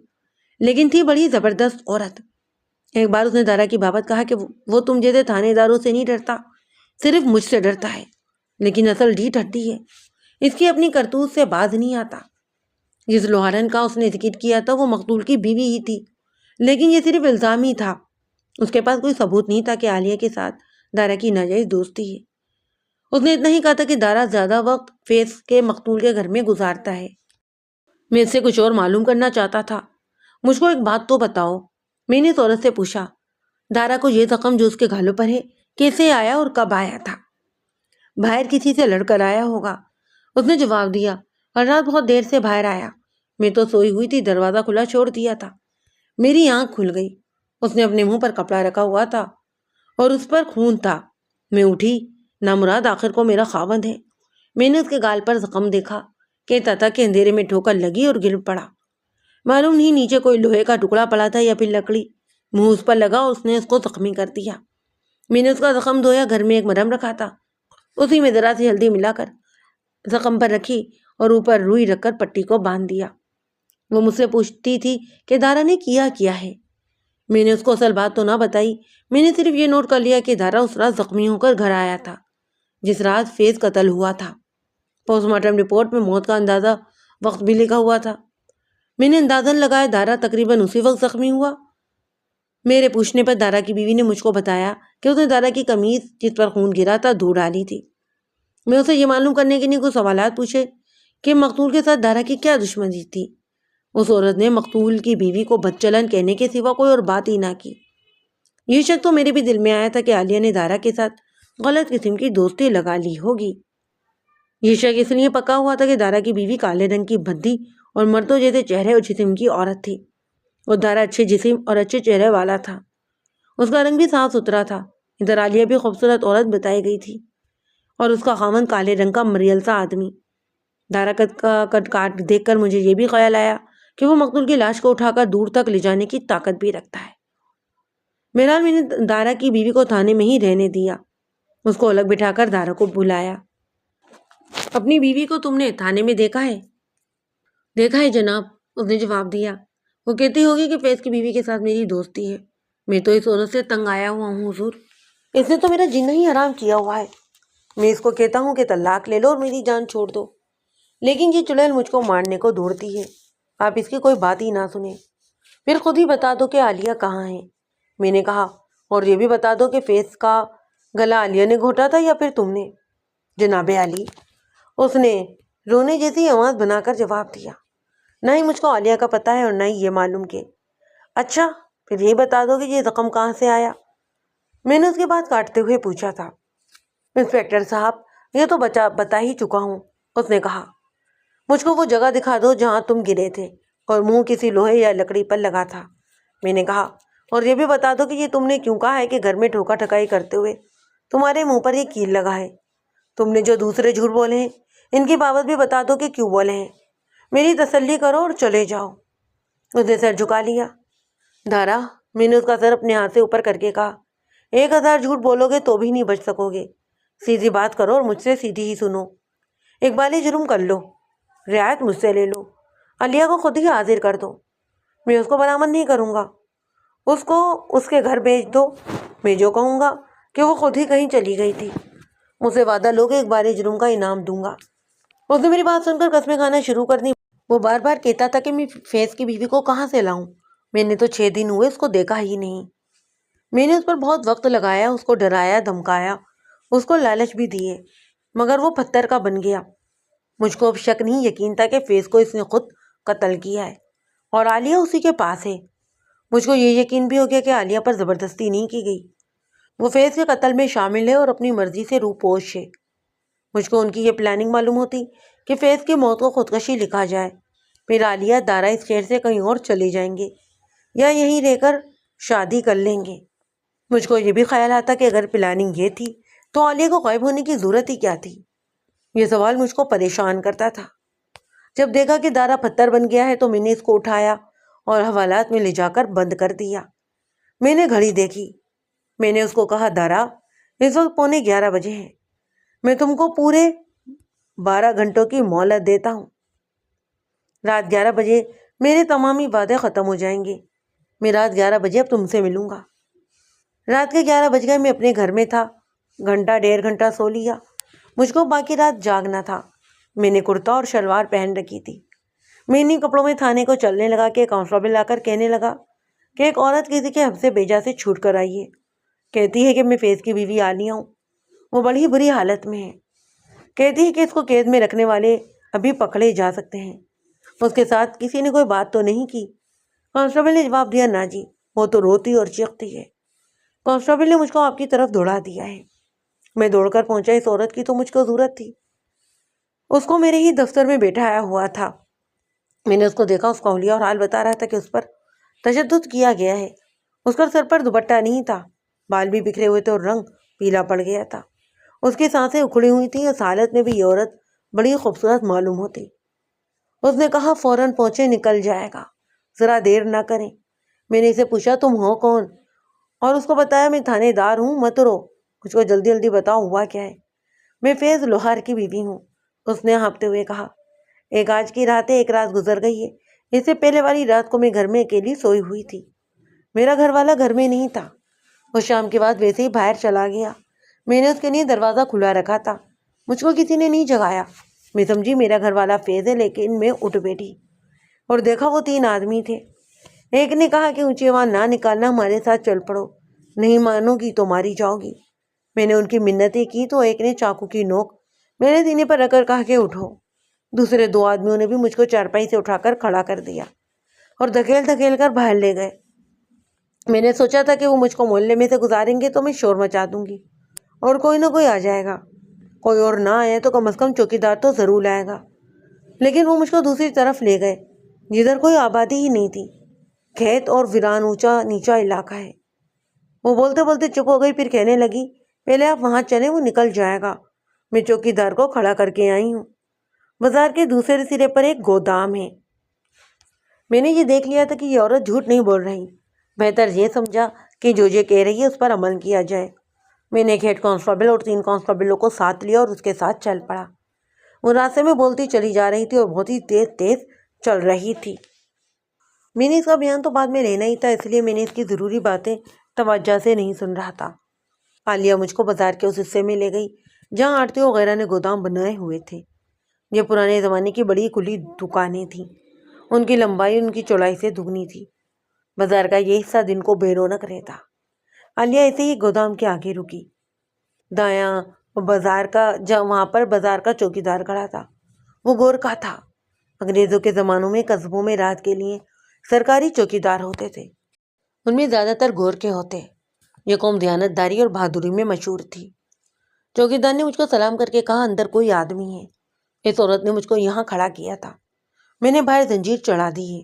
لیکن تھی بڑی زبردست عورت۔ ایک بار اس نے دارا کی بابت کہا کہ وہ تم جیسے تھانے داروں سے نہیں ڈرتا، صرف مجھ سے ڈرتا ہے، لیکن اصل ڈھیٹ ہڈی ہے، اس کی اپنی کرتوت سے باز نہیں آتا۔ جس لوہارن کا اس نے ذکر کیا تھا وہ مقتول کی بیوی ہی تھی، لیکن یہ صرف الزام ہی تھا۔ اس کے پاس کوئی ثبوت نہیں تھا کہ عالیہ کے ساتھ دارا کی ناجائز دوستی ہے۔ اس نے اتنا ہی کہا تھا کہ دارا زیادہ وقت فیض کے مقتول کے گھر میں گزارتا ہے۔ میں اس سے کچھ اور معلوم کرنا چاہتا تھا۔ مجھ کو ایک بات تو بتاؤ، میں نے اس عورت سے پوچھا، دارا کو یہ زخم جو اس کے گھالوں پر ہے کیسے آیا اور کب آیا تھا؟ باہر کسی سے لڑ کر آیا ہوگا، اس نے جواب دیا، اور رات بہت دیر سے باہر آیا۔ میں تو سوئی ہوئی تھی، دروازہ کھلا چھوڑ دیا تھا۔ میری آنکھ کھل گئی، اس نے اپنے منہ پر کپڑا رکھا ہوا تھا اور اس پر خون تھا۔ میں اٹھی، نامراد آخر کو میرا خاوند ہے۔ میں نے اس کے گال پر زخم دیکھا، کہتا تھا کہ اندھیرے میں ٹھوکر لگی اور گر پڑا۔ معلوم نہیں نیچے کوئی لوہے کا ٹکڑا پڑا تھا یا پھر لکڑی، منہ اس پر لگا اور اس نے اس کو زخمی کر دیا۔ میں نے اس کا زخم دھویا، گھر میں ایک مرہم رکھا تھا، اسی میں ذرا سی ہلدی ملا کر زخم پر رکھی اور اوپر روئی رکھ کر پٹی کو باندھ دیا۔ وہ مجھ سے پوچھتی تھی کہ دارا نے کیا ہے۔ میں نے اس کو اصل بات تو نہ بتائی، میں نے صرف یہ نوٹ کر لیا کہ دارا اس رات زخمی ہو کر گھر آیا تھا جس رات فیض قتل ہوا تھا۔ پوسٹ مارٹم رپورٹ میں موت کا اندازہ وقت بھی لکھا ہوا تھا۔ میں نے اندازن لگایا دارا تقریباً اسی وقت زخمی ہوا۔ میرے پوچھنے پر دارا کی بیوی نے مجھ کو بتایا کہ اس نے دارا کی قمیض جس پر خون گرا تھا دھو ڈالی تھی۔ میں اسے یہ معلوم کرنے کے لیے کچھ سوالات پوچھے کہ مقتول کے ساتھ دارا کی کیا دشمنی تھی۔ اس عورت نے مقتول کی بیوی کو بدچلن کہنے کے سوا کوئی اور بات ہی نہ کی۔ یہ شک تو میرے بھی دل میں آیا تھا کہ عالیہ نے دارا کے ساتھ غلط قسم کی دوستی لگا لی ہوگی۔ یہ شک اس لیے پکا ہوا تھا کہ دارا کی بیوی کالے رنگ کی بھدی اور مردوں جیسے چہرے اور جسم کی عورت تھی، اور دارا اچھے جسم اور اچھے چہرے والا تھا۔ اس کا رنگ بھی صاف ستھرا تھا۔ ادھر عالیہ بھی خوبصورت عورت بتائی گئی تھی اور اس کا خاوند کالے رنگ کا مریل سا آدمی۔ دارا کا کٹ کاٹ دیکھ کر مجھے یہ بھی خیال آیا کہ وہ مقتول کی لاش کو اٹھا کر دور تک لے جانے کی طاقت بھی رکھتا ہے۔ بہرحال میں نے دارا کی بیوی کو تھانے میں ہی رہنے دیا، اس کو الگ بٹھا کر دارا کو بلایا۔ اپنی بیوی کو تم نے تھانے میں دیکھا ہے؟ دیکھا ہے جناب، اس نے جواب دیا۔ وہ کہتی ہوگی کہ فیض کی بیوی کے ساتھ میری دوستی ہے۔ میں تو اس عورت سے تنگ آیا ہوا ہوں حضور، اس نے تو میرا جینا ہی حرام کیا ہوا ہے۔ میں اس کو کہتا ہوں کہ طلاق لے لو اور میری جان چھوڑ دو، لیکن یہ چڑیل مجھ کو مارنے کو دوڑتی ہے۔ آپ اس کی کوئی بات ہی نہ سنیں، پھر خود ہی بتا دو کہ عالیہ کہاں ہے۔ میں نے کہا، اور یہ بھی بتا دو کہ فیض کا گلا عالیہ نے گھونٹا تھا یا پھر تم نے؟ جناب عالی، اس نے رونے جیسی آواز بنا کر جواب دیا، نہ ہی مجھ کو عالیہ کا پتہ ہے اور نہ ہی یہ معلوم کہ۔ اچھا، پھر یہ بتا دو کہ یہ زخم کہاں سے آیا؟ میں نے اس کے بات کاٹتے ہوئے پوچھا تھا۔ انسپکٹر صاحب، یہ تو بتا ہی چکا ہوں، اس نے کہا۔ مجھ کو وہ جگہ دکھا دو جہاں تم گرے تھے اور منہ کسی لوہے یا لکڑی پر لگا تھا۔ میں نے کہا، اور یہ بھی بتا دو کہ یہ تم نے کیوں کہا ہے کہ گھر میں ٹھوکا ٹھکائی کرتے ہوئے تمہارے منہ پر یہ کیل لگا ہے. تم نے جو دوسرے جھوٹ بولے ہیں ان کی بابت بھی بتا دو کہ کیوں بولے ہیں. میری تسلی کرو اور چلے جاؤ. اس نے سر جھکا لیا. دارا، میں نے اس کا سر اپنے ہاتھ سے اوپر کر کے کہا، 1000 جھوٹ بولو گے تو بھی نہیں بچ سکو گے. سیدھی بات کرو اور مجھ سے سیدھی ہی سنو. اقبال جرم کر لو، رعایت مجھ سے لے لو، عالیہ کو خود ہی حاضر کر دو. میں اس کو برآمد نہیں کروں گا. اس کو اس کے گھر بھیج دو. میں جو کہوں گا کہ وہ خود ہی کہیں چلی گئی تھی. مجھ سے وعدہ لو کہ اقبال جرم کا انعام دوں گا. اس نے میری بات سن کر قسمیں کھانا شروع کر دی. وہ بار بار کہتا تھا کہ میں فیض کی بیوی کو کہاں سے لاؤں. میں نے تو 6 دن ہوئے اس کو دیکھا ہی نہیں. میں نے اس پر بہت وقت لگایا، اس کو ڈرایا، دھمکایا، اس کو لالچ بھی دیے، مگر وہ پتھر کا بن گیا. مجھ کو اب شک نہیں، یقین تھا کہ فیض کو اس نے خود قتل کیا ہے اور عالیہ اسی کے پاس ہے. مجھ کو یہ یقین بھی ہو گیا کہ عالیہ پر زبردستی نہیں کی گئی. وہ فیض کے قتل میں شامل ہے اور اپنی مرضی سے روپوش ہے. مجھ کو ان کی یہ پلاننگ معلوم ہوتی کہ فیض کی موت کو خودکشی لکھا جائے، پھر عالیہ دارا اس شہر سے کہیں اور چلے جائیں گے یا یہیں رہ کر شادی کر لیں گے. مجھ کو یہ بھی خیال آتا کہ اگر پلاننگ یہ تھی تو عالیہ کو غائب ہونے کی ضرورت ہی کیا تھی. یہ سوال مجھ کو پریشان کرتا تھا. جب دیکھا کہ دارا پتھر بن گیا ہے تو میں نے اس کو اٹھایا اور حوالات میں لے جا کر بند کر دیا. میں نے گھڑی دیکھی. میں نے اس کو کہا، دارا، اس وقت 11:15 بجے ہیں. میں تم کو پورے 12 گھنٹوں کی مہلت دیتا ہوں. رات 11 بجے میرے تمامی وعدے ختم ہو جائیں گے. میں رات 11 بجے اب تم سے ملوں گا. رات کے 11 بج گئے. میں اپنے گھر میں تھا. گھنٹہ 1.5 سو لیا. مجھ کو باقی رات جاگنا تھا. میں نے کرتا اور شلوار پہن رکھی تھی. میں انہیں کپڑوں میں تھانے کو چلنے لگا کہ کانسٹیبل آ کر کہنے لگا کہ ایک عورت کسی کے حبس بیجا سے چھوٹ کر آئی ہے. کہتی ہے کہ میں فیض کی بیوی عالیہ ہوں. وہ بڑی بری حالت میں ہے. کہتی ہے کہ اس کو قید میں رکھنے والے ابھی پکڑے جا سکتے ہیں. اس کے ساتھ کسی نے کوئی بات تو نہیں کی؟ کانسٹیبل نے جواب دیا، نہ جی، وہ تو روتی اور چیختی ہے. کانسٹیبل نے مجھ کو آپ کی طرف دوڑا دیا ہے. میں دوڑ کر پہنچا. اس عورت کی تو مجھ کو ضرورت تھی. اس کو میرے ہی دفتر میں بیٹھایا ہوا تھا. میں نے اس کو دیکھا. اس کا حلیہ اور حال بتا رہا تھا کہ اس پر تشدد کیا گیا ہے. اس کا سر پر دوپٹہ نہیں تھا. بال بھی بکھرے ہوئے تھے اور رنگ پیلا پڑ گیا تھا. اس کی سانسیں اکھڑی ہوئی تھیں. اس حالت میں بھی یہ عورت بڑی خوبصورت معلوم ہوتی. اس نے کہا، فوراً پہنچے، نکل جائے گا، ذرا دیر نہ کریں. میں نے اسے پوچھا، تم ہو کون؟ اور اس کو بتایا، میں تھانے دار ہوں. مت رو، مجھ کو جلدی جلدی بتاؤ ہوا کیا ہے. میں فیض لوہار کی بیوی ہوں. اس نے ہانپتے ہوئے کہا، ایک آج کی رات ہے، ایک رات گزر گئی ہے. اس سے پہلے والی رات کو میں گھر میں اکیلی سوئی ہوئی تھی. میرا گھر والا گھر میں نہیں تھا. وہ شام کے بعد ویسے ہی باہر چلا گیا. میں نے اس کے لیے دروازہ کھلا رکھا تھا. مجھ کو کسی نے نہیں جگایا. میں سمجھی میرا گھر والا فیض ہے، لیکن میں اٹھ بیٹھی اور دیکھا وہ 3 آدمی تھے. ایک نے کہا کہ اونچی آواز نہ نکالنا، ہمارے ساتھ چل پڑو، نہیں مانو گی تو ماری جاؤ گی. میں نے ان کی منتیں کی تو ایک نے چاقو کی نوک میرے سینے پر رکھ کر کہا کہ اٹھو. دوسرے 2 آدمیوں نے بھی مجھ کو چارپائی سے اٹھا کر کھڑا کر دیا اور دھکیل دھکیل کر باہر لے گئے. میں نے سوچا تھا کہ وہ مجھ کو محلے میں سے گزاریں گے تو میں شور مچا دوں گی اور کوئی نہ کوئی آ جائے گا. کوئی اور نہ آئے تو کم از کم چوکیدار تو ضرور آئے گا. لیکن وہ مجھ کو دوسری طرف لے گئے جدھر کوئی آبادی ہی نہیں تھی. کھیت اور ویران اونچا نیچا علاقہ ہے. وہ بولتے بولتے چپ ہو گئی. پھر کہنے لگی، پہلے آپ وہاں چلیں، وہ نکل جائے گا. میں چوکیدار کو کھڑا کر کے آئی ہوں. بازار کے دوسرے سرے پر ایک گودام ہے. میں نے یہ دیکھ لیا تھا کہ یہ عورت جھوٹ نہیں بول رہی. بہتر یہ سمجھا کہ جو یہ کہہ رہی ہے اس پر عمل کیا جائے. میں نے ایک ہیڈ کانسٹیبل اور 3 کانسٹیبلوں کو ساتھ لیا اور اس کے ساتھ چل پڑا. وہ راستے میں بولتی چلی جا رہی تھی اور بہت ہی تیز تیز چل رہی تھی. میں نے اس کا بیان تو بعد میں لینا ہی تھا، اس لیے میں نے اس کی ضروری باتیں توجہ سے نہیں سن رہا تھا. عالیہ مجھ کو بازار کے اس حصے میں لے گئی جہاں آڑتیوں وغیرہ نے گودام بنائے ہوئے تھے. یہ پرانے زمانے کی بڑی کھلی دکانیں تھیں. ان کی لمبائی ان کی چوڑائی سے دگنی تھی. بازار کا یہ حصہ دن کو بے رونق رہتا. عالیہ ایسے ہی گودام کے آگے رکی. دایاں بازار کا وہاں پر بازار کا چوکیدار کھڑا تھا. وہ گورکھا تھا. انگریزوں کے زمانوں میں قصبوں میں رات کے لیے سرکاری چوکیدار ہوتے تھے. ان میں زیادہ تر گورکھے ہوتے. یہ قوم دیانت داری اور بہادری میں مشہور تھی. چوکیدار نے مجھ کو سلام کر کے کہا، اندر کوئی آدمی ہے. اس عورت نے مجھ کو یہاں کھڑا کیا تھا. میں نے باہر زنجیر چڑھا دی ہے.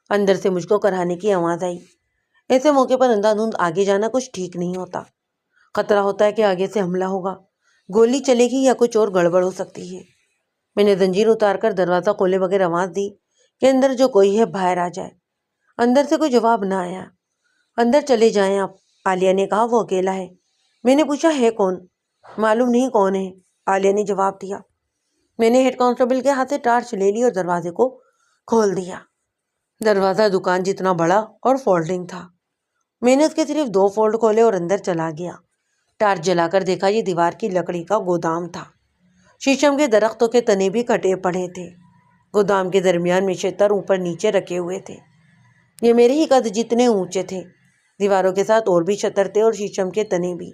اندر سے مجھ کو کرانے کی آواز آئی. ایسے موقع پر اندھا دھند آگے جانا کچھ ٹھیک نہیں ہوتا. خطرہ ہوتا ہے کہ آگے سے حملہ ہوگا، گولی چلے گی یا کچھ اور گڑبڑ ہو سکتی ہے۔ میں نے زنجیر اتار کر دروازہ کھولے بغیر آواز دی کہ اندر جو کوئی ہے باہر آ جائے۔ اندر سے کوئی جواب نہ آیا۔ اندر چلے جائیں آپ، عالیہ نے کہا، وہ اکیلا ہے۔ میں نے پوچھا ہے کون؟ معلوم نہیں کون ہے، عالیہ نے جواب دیا۔ میں نے ہیڈ کانسٹیبل کے ہاتھ سے ٹارچ لے لی اور دروازے کو کھول دیا۔ دروازہ دکان جتنا بڑا اور فولڈنگ تھا۔ میں نے اس کے صرف 2 فولڈ کھولے اور اندر چلا گیا۔ ٹارچ جلا کر دیکھا، یہ دیوار کی لکڑی کا گودام تھا۔ شیشم کے درختوں کے تنے بھی کٹے پڑے تھے۔ گودام کے درمیان میں شتر اوپر نیچے رکھے ہوئے تھے۔ یہ میرے ہی قد جتنے اونچے تھے۔ دیواروں کے ساتھ اور بھی شتر تھے اور شیشم کے تنے بھی۔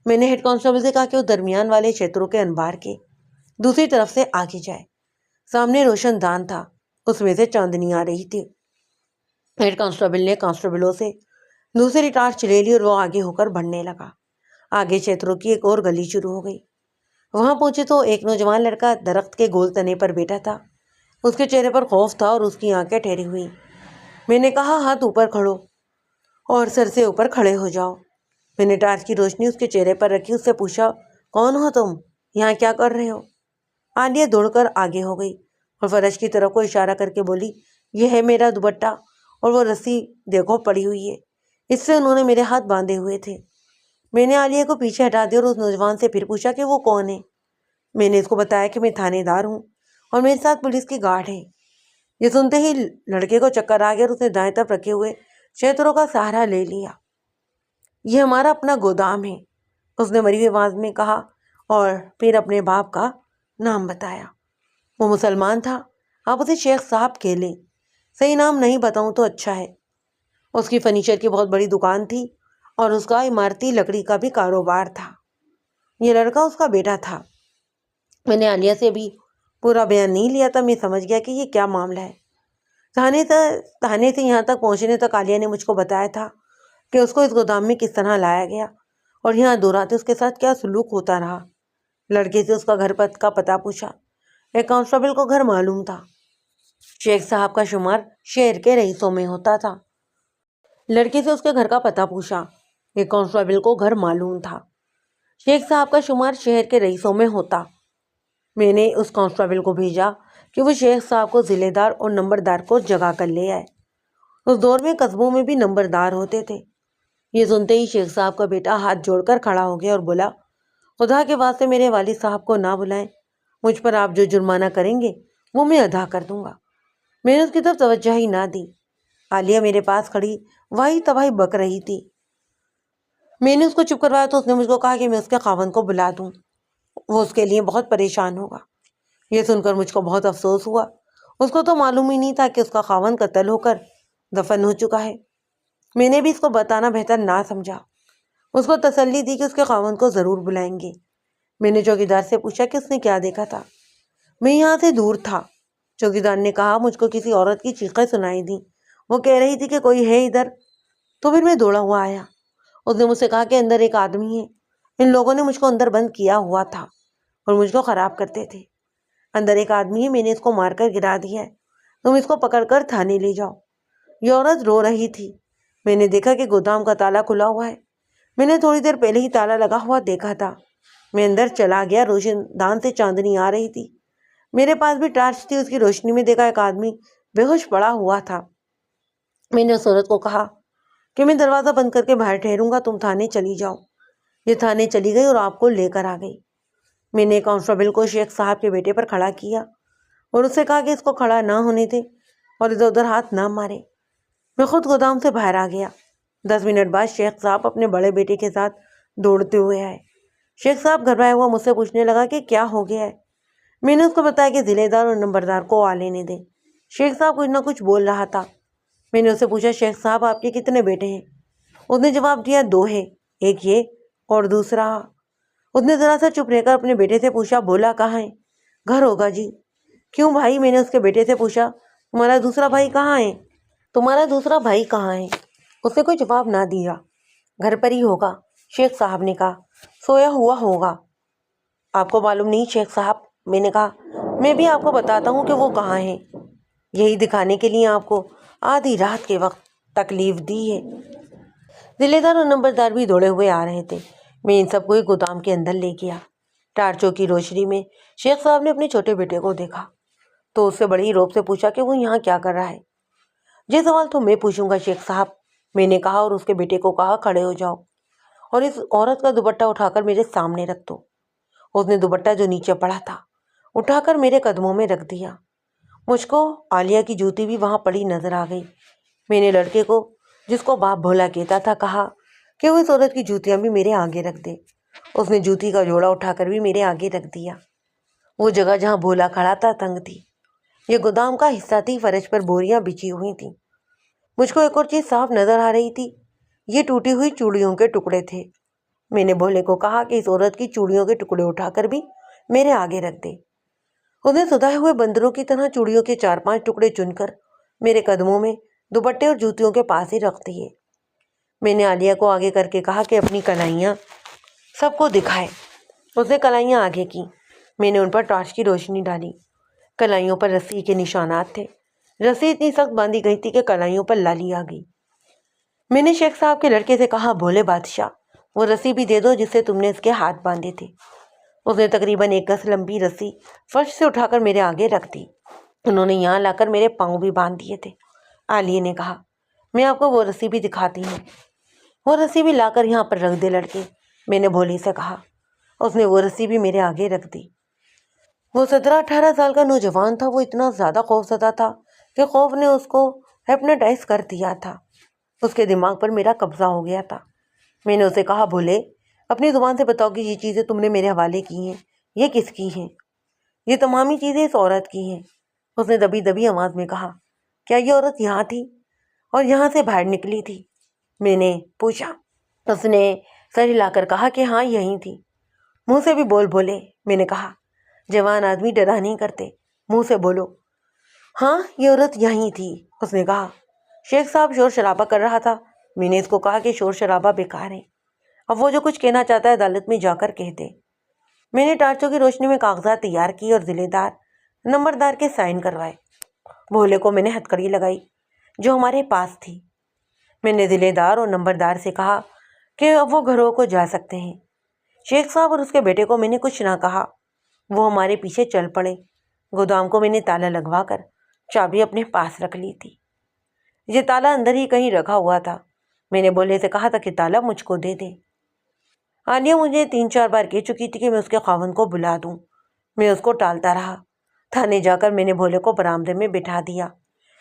میں نے ہیڈ کانسٹیبل سے کہا کہ وہ درمیان والے شتروں کے انبار کے دوسری طرف سے آگے جائے۔ سامنے روشن دان تھا، اس میں سے چاندنی آ رہی تھی۔ ہیڈ کانسٹیبل نے کانسٹیبلوں سے دوسری ٹارچ لے لی اور وہ آگے ہو کر بڑھنے لگا۔ آگے شتروں کی ایک اور گلی شروع ہو گئی۔ وہاں پہنچے تو ایک نوجوان لڑکا درخت کے گول تنے پر بیٹھا تھا۔ اس کے چہرے پر خوف تھا اور اس کی آنکھیں ٹھہری ہوئی۔ میں نے کہا، ہاتھ اوپر کھڑو اور سر سے اوپر کھڑے ہو جاؤ۔ میں نے ٹارچ کی روشنی اس کے چہرے پر رکھی، اس سے پوچھا، کون ہو تم؟ یہاں کیا کر رہے ہو؟ عالیہ دوڑ کر آگے ہو گئی اور فرش کی طرف کو اشارہ کر کے بولی، یہ ہے میرا دوپٹہ اور وہ رسی دیکھو پڑی ہوئی ہے، اس سے انہوں نے میرے ہاتھ باندھے ہوئے تھے۔ میں نے عالیہ کو پیچھے ہٹا دیا اور اس نوجوان سے پھر پوچھا کہ وہ کون ہے۔ میں نے اس کو بتایا کہ میں تھانے دار ہوں اور میرے ساتھ پولیس کی گارڈ ہے۔ یہ سنتے ہی لڑکے کو چکر آ گیا اور اس نے دائیں طرف رکھے ہوئے شتروں کا سہارا لے لیا۔ یہ ہمارا اپنا گودام ہے، اس نے مری ہوئی آواز میں کہا اور پھر اپنے باپ کا نام بتایا۔ وہ مسلمان تھا، آپ اسے شیخ صاحب کہہ لیں، صحیح نام نہیں بتاؤں تو اچھا ہے۔ اس کی فرنیچر کی بہت بڑی دکان تھی اور اس کا عمارتی لکڑی کا بھی کاروبار تھا۔ یہ لڑکا اس کا بیٹا تھا۔ میں نے عالیہ سے بھی پورا بیان نہیں لیا تھا، میں سمجھ گیا کہ یہ کیا معاملہ ہے۔ تھانے سے یہاں تک پہنچنے تک عالیہ نے مجھ کو بتایا تھا کہ اس کو اس گودام میں کس طرح لایا گیا اور یہاں 2 راتیں اس کے ساتھ کیا سلوک ہوتا رہا۔ لڑکے سے اس کا گھر کا پتہ پوچھا۔ ایک کانسٹیبل کو گھر معلوم تھا۔ شیخ صاحب کا شمار شہر کے رئیسوں میں ہوتا تھا۔ لڑکے سے اس کے گھر کا پتہ پوچھا۔ ایک کانسٹیبل کو گھر معلوم تھا۔ شیخ صاحب کا شمار شہر کے رئیسوں میں ہوتا۔ میں نے اس کانسٹیبل کو بھیجا کہ وہ شیخ صاحب کو ضلع دار اور نمبردار کو جگا کر لے آئے۔ اس دور میں قصبوں میں بھی نمبردار ہوتے تھے۔ یہ سنتے ہی شیخ صاحب کا بیٹا ہاتھ جوڑ کر کھڑا ہو گیا اور بولا، خدا کے واسطے میرے والد صاحب کو نہ بلائیں، مجھ پر آپ جو جرمانہ کریں گے وہ میں ادا کر دوں گا۔ میں نے اس کی طرف توجہ ہی نہ دی۔ عالیہ میرے پاس کھڑی واہی تباہی بک رہی تھی۔ میں نے اس کو چپ کروایا تو اس نے مجھ کو کہا کہ میں اس کے خاوند کو بلا دوں، وہ اس کے لیے بہت پریشان ہوگا۔ یہ سن کر مجھ کو بہت افسوس ہوا۔ اس کو تو معلوم ہی نہیں تھا کہ اس کا خاوند قتل ہو کر دفن ہو چکا ہے۔ میں نے بھی اس کو بتانا بہتر نہ سمجھا۔ اس کو تسلی دی کہ اس کے خاوند کو ضرور بلائیں گے۔ میں نے چوکیدار سے پوچھا کہ اس نے کیا دیکھا تھا۔ میں یہاں سے دور تھا، چوکیدار نے کہا۔ مجھ کو کسی عورت کی چیخیں سنائی دیں، وہ کہہ رہی تھی کہ کوئی ہے ادھر، تو پھر میں دوڑا ہوا آیا۔ اس نے مجھ سے کہا کہ اندر ایک آدمی ہے، ان لوگوں نے مجھ کو اندر بند کیا ہوا تھا اور مجھ کو خراب کرتے تھے۔ اندر ایک آدمی ہے، میں نے اس کو مار کر گرا دیا ہے، تم اس کو پکڑ کر تھانے لے جاؤ۔ یہ عورت رو رہی تھی۔ میں نے دیکھا کہ گودام کا تالا کھلا ہوا ہے۔ میں نے تھوڑی دیر پہلے ہی تالا لگا ہوا دیکھا تھا۔ میں اندر چلا گیا، روشن دان سے چاندنی آ رہی تھی۔ میرے پاس بھی ٹارچ تھی، اس کی روشنی میں دیکھا ایک آدمی بے ہوش پڑا ہوا تھا۔ میں نے اس عورت کو کہا کہ میں دروازہ بند کر کے باہر ٹھہروں گا، تم تھانے چلی جاؤ۔ یہ تھانے چلی گئی اور آپ کو لے کر آ گئی۔ میں نے کانسٹیبل کو شیخ صاحب کے بیٹے پر کھڑا کیا اور اس سے کہا کہ اس کو کھڑا نہ ہونے دے اور ادھر ادھر ہاتھ نہ مارے۔ میں خود گودام سے باہر آ گیا۔ 10 منٹ بعد شیخ صاحب اپنے بڑے بیٹے کے ساتھ دوڑتے ہوئے آئے۔ شیخ صاحب گھبرایا ہوا مجھ سے پوچھنے لگا کہ کیا ہو گیا ہے۔ میں نے اس کو بتایا کہ ضلع دار اور نمبردار کو آ لینے دیں۔ شیخ صاحب کچھ نہ کچھ بول رہا تھا۔ میں نے اس سے پوچھا، شیخ صاحب آپ کے کتنے بیٹے ہیں؟ اس نے جواب دیا، 2 ہے، ایک یہ اور دوسرا۔ اس نے ذرا سا چپ رہ کر اپنے بیٹے سے پوچھا، بولا کہاں ہے؟ گھر ہوگا جی۔ کیوں بھائی؟ میں نے اس کے بیٹے سے پوچھا، تمہارا دوسرا بھائی کہاں ہے؟ تمہارا دوسرا بھائی کہاں ہے؟ اس نے کوئی جواب نہ دیا۔ گھر پر ہی ہوگا، شیخ صاحب نے کہا، سویا ہوا ہوگا۔ آپ کو معلوم نہیں شیخ صاحب؟ میں نے کہا، میں بھی آپ کو بتاتا ہوں کہ وہ کہاں ہیں، یہی دکھانے کے لیے آپ کو آدھی رات کے وقت تکلیف دی ہے۔ ضلع دار اور نمبردار بھی دوڑے ہوئے آ رہے تھے۔ میں ان سب کو ایک گودام کے اندر لے گیا۔ ٹارچوں کی روشنی میں شیخ صاحب نے اپنے چھوٹے بیٹے کو دیکھا تو اس سے بڑی روب سے پوچھا کہ وہ یہاں کیا کر رہا ہے۔ یہ سوال تو میں پوچھوں گا شیخ صاحب، میں نے کہا، اور اس کے بیٹے کو کہا کھڑے ہو جاؤ اور اس عورت کا دوپٹہ اٹھا کر میرے سامنے رکھ دو۔ اس نے دوپٹہ جو نیچے پڑا تھا اٹھا کر میرے قدموں میں رکھ دیا۔ مجھ کو عالیہ کی جوتی بھی وہاں پڑی نظر آ گئی۔ میں نے لڑکے کو، جس کو باپ بھولا کہتا تھا، کہا کہ وہ اس عورت کی جوتیاں بھی میرے آگے رکھ دے۔ اس نے جوتی کا جوڑا اٹھا کر بھی میرے آگے رکھ دیا۔ وہ جگہ جہاں بھولا کھڑا تھا تنگ تھی، یہ گودام کا حصہ تھی، فرش پر بوریاں بچھی ہوئی تھیں۔ مجھ کو ایک اور چیز صاف نظر آ رہی تھی، یہ ٹوٹی ہوئی چوڑیوں کے ٹکڑے تھے۔ میں نے بھولے کو کہا کہ اس عورت کی چوڑیوں کے ٹکڑے اٹھا کر بھی میرے آگے رکھ دے۔ اس نے سدائے ہوئے بندروں کی طرح چوڑیوں کے 4-5 ٹکڑے چن کر میرے قدموں میں دوپٹے اور جوتیوں کے پاس ہی رکھ دیے۔ میں نے عالیہ کو آگے کر کے کہا کہ اپنی کلائیاں سب کو دکھائے۔ اس نے کلائیاں آگے کی۔ میں نے ان پر ٹارچ کی روشنی ڈالی۔ کلائیوں پر رسی کے نشانات تھے۔ رسی اتنی سخت باندھی گئی تھی کہ کلائیوں پر لالی آ گئی۔ میں نے شیخ صاحب کے لڑکے سے کہا، بھولے بادشاہ، وہ رسی بھی دے دو جس سے تم نے اس کے ہاتھ باندھے تھے۔ اس نے تقریباً 1 گز لمبی رسی فرش سے اٹھا کر میرے آگے رکھ دی۔ انہوں نے یہاں لا کر میرے پاؤں بھی باندھ دیے تھے۔ عالیہ نے کہا، میں آپ کو وہ رسی بھی دکھاتی ہوں، وہ رسی بھی لا کر یہاں پر رکھ دے لڑکے۔ میں نے بھولی سے کہا۔ اس نے وہ رسی بھی میرے آگے رکھ دی۔ وہ 17-18 سال کا نوجوان تھا۔ وہ اتنا زیادہ خوف زدہ تھا کہ خوف نے اس کو ہیپنوٹائز کر دیا تھا۔ اس کے دماغ پر میرا قبضہ ہو گیا تھا۔ میں نے اسے کہا، بھولے، اپنی زبان سے بتاؤ کہ یہ چیزیں تم نے میرے حوالے کی ہیں، یہ کس کی ہیں؟ یہ تمام ہی چیزیں اس عورت کی ہیں۔ اس نے دبی دبی آواز میں کہا، کیا یہ عورت یہاں تھی اور یہاں سے باہر نکلی تھی؟ میں نے پوچھا۔ اس نے سر ہلا کر کہا کہ ہاں، یہیں تھی۔ منہ سے بھی بول بھولے، میں نے کہا۔ جوان آدمی ڈرا نہیں کرتے، منہ سے بولو۔ ہاں، یہ عورت یہیں تھی، اس نے کہا۔ شیخ صاحب شور شرابہ کر رہا تھا۔ میں نے اس کو کہا کہ شور شرابہ بیکار ہے، اب وہ جو کچھ کہنا چاہتا ہے عدالت میں جا کر کہہ دے۔ میں نے ٹارچوں کی روشنی میں کاغذات تیار کی اور ضلع دار نمبردار کے سائن کروائے۔ بھولے کو میں نے ہتھکڑی لگائی جو ہمارے پاس تھی۔ میں نے ضلع دار اور نمبردار سے کہا کہ اب وہ گھروں کو جا سکتے ہیں۔ شیخ صاحب اور اس کے بیٹے کو میں نے کچھ نہ کہا، وہ ہمارے پیچھے چل پڑے۔ گودام کو میں نے تالا لگوا کر چابی اپنے پاس رکھ لی تھی۔ یہ تالا اندر ہی کہیں رکھا ہوا تھا۔ میں نے بھولے سے کہا تھا کہ تالا مجھ کو دے دے۔ عالیہ مجھے 3-4 بار کہہ چکی تھی کہ میں اس کے خاوند کو بلا دوں۔ میں اس کو ٹالتا رہا۔ تھانے جا کر میں نے بھولے کو برآمدے میں بٹھا دیا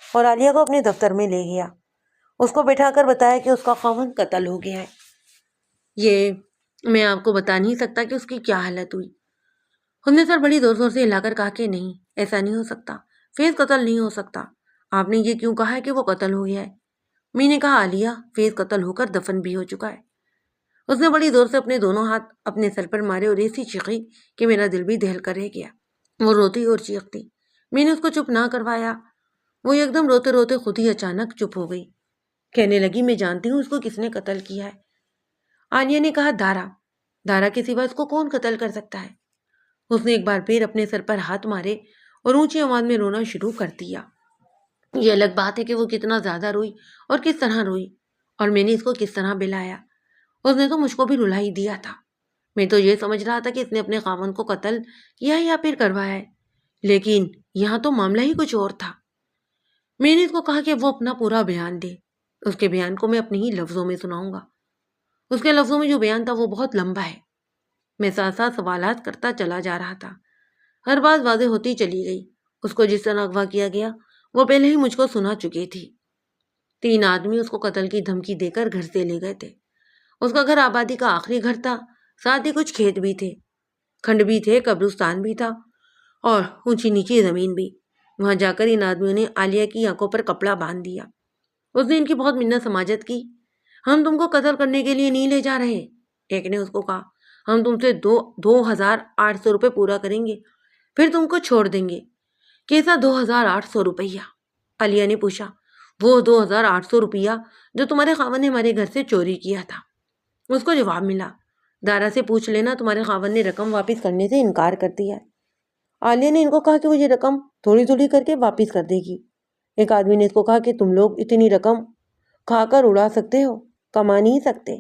اور عالیہ کو اپنے دفتر میں لے گیا۔ اس کو بٹھا کر بتایا کہ اس کا خاوند قتل ہو گیا ہے۔ یہ میں آپ کو بتا نہیں سکتا کہ اس کی کیا حالت ہوئی۔ اس نے سر بڑی زور زور سے ہلا کر کہا کہ نہیں، ایسا نہیں ہو سکتا، فیض قتل نہیں ہو سکتا۔ آپ نے یہ کیوں کہا ہے کہ وہ قتل ہو گیا ہے؟ میں نے کہا، عالیہ، فیض قتل ہو کر دفن بھی ہو چکا ہے۔ اس نے بڑی زور سے اپنے دونوں ہاتھ اپنے سر پر مارے اور ایسی چیخی کہ میرا دل بھی دہل کر رہ گیا۔ وہ روتی اور چیختی۔ میں نے اس کو چپ نہ کروایا۔ وہ ایک دم روتے روتے خود ہی اچانک چپ ہو گئی۔ کہنے لگی، میں جانتی ہوں اس کو کس نے قتل کیا ہے۔ عالیہ نے کہا، دارا کے سوا اس کو کون قتل کر سکتا ہے؟ اس نے ایک بار پھر اپنے سر پر ہاتھ مارے اور اونچی آواز میں رونا شروع کر دیا۔ یہ الگ بات ہے کہ وہ کتنا زیادہ روئی اور کس طرح روئی، اور میں نے اس کو کس طرح بلایا۔ اس نے تو مجھ کو بھی رلا ہی دیا تھا۔ میں تو یہ سمجھ رہا تھا کہ اس نے اپنے خاوند کو قتل کیا یا پھر کروایا ہے، لیکن یہاں تو معاملہ ہی کچھ اور تھا۔ میں نے اس کو کہا کہ وہ اپنا پورا بیان دے۔ اس کے بیان کو میں اپنے ہی لفظوں میں سناؤں گا۔ اس کے لفظوں میں جو بیان تھا وہ بہت لمبا ہے۔ میں ساتھ ساتھ سوالات کرتا چلا جا رہا تھا۔ ہر بات واضح ہوتی چلی گئی۔ اس کو جس طرح اغوا کیا گیا وہ پہلے ہی مجھ کو سنا چکی تھی۔ 3 آدمی اس کو قتل کی دھمکی دے کر گھر سے لے گئے تھے۔ اس کا گھر آبادی کا آخری گھر تھا، ساتھ ہی کچھ کھیت بھی تھے، کھنڈ بھی تھے، قبرستان بھی تھا اور اونچی نیچی زمین بھی۔ وہاں جا کر ان آدمیوں نے عالیہ کی آنکھوں پر کپڑا باندھ دیا۔ اس نے ان کی بہت منت سماجت کی۔ ہم تم کو قتل کرنے کے لیے نہیں لے جا رہے، ایک نے اس کو کہا، ہم تم سے 2,800 روپے پورا کریں گے، پھر تم کو چھوڑ دیں گے۔ کیسا 2,800 روپیہ؟ عالیہ نے پوچھا۔ وہ 2,800 روپیہ جو تمہارے خاوند نے ہمارے گھر سے چوری کیا تھا۔ اس کو جواب ملا، دارا سے پوچھ لینا، تمہارے خاوند نے رقم واپس کرنے سے انکار کر دیا ہے۔ عالیہ نے ان کو کہا کہ وہ یہ رقم تھوڑی تھوڑی کر کے واپس کر دے گی۔ ایک آدمی نے اس کو کہا کہ تم لوگ اتنی رقم کھا کر اڑا سکتے ہو، کما نہیں سکتے۔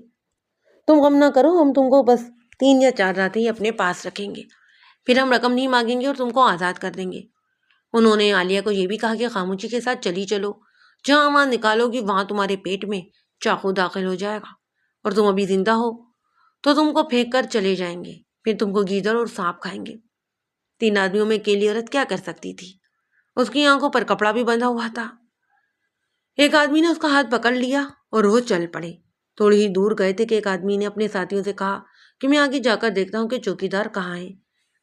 تم غم نہ کرو، ہم تم کو بس 3 یا 4 راتیں ہی اپنے پاس رکھیں گے، پھر ہم رقم نہیں مانگیں گے اور تم کو آزاد کر دیں گے۔ انہوں نے عالیہ کو یہ بھی کہا کہ خاموشی کے ساتھ چلی چلو، جہاں وہاں نکالو گی وہاں تمہارے پیٹ میں چاقو داخل ہو جائے گا، اور تم ابھی زندہ ہو تو تم کو پھینک کر چلے جائیں گے، پھر تم کو گیدڑ اور سانپ کھائیں گے۔ 3 آدمیوں میں اکیلی عورت کیا کر سکتی تھی؟ اس کی آنکھوں پر کپڑا بھی بندھا ہوا تھا۔ ایک آدمی نے اس کا ہاتھ پکڑ لیا اور وہ چل پڑے۔ تھوڑی ہی دور گئے تھے کہ ایک آدمی نے اپنے ساتھیوں سے کہا کہ میں آگے جا کر دیکھتا ہوں کہ چوکی دار کہاں ہے،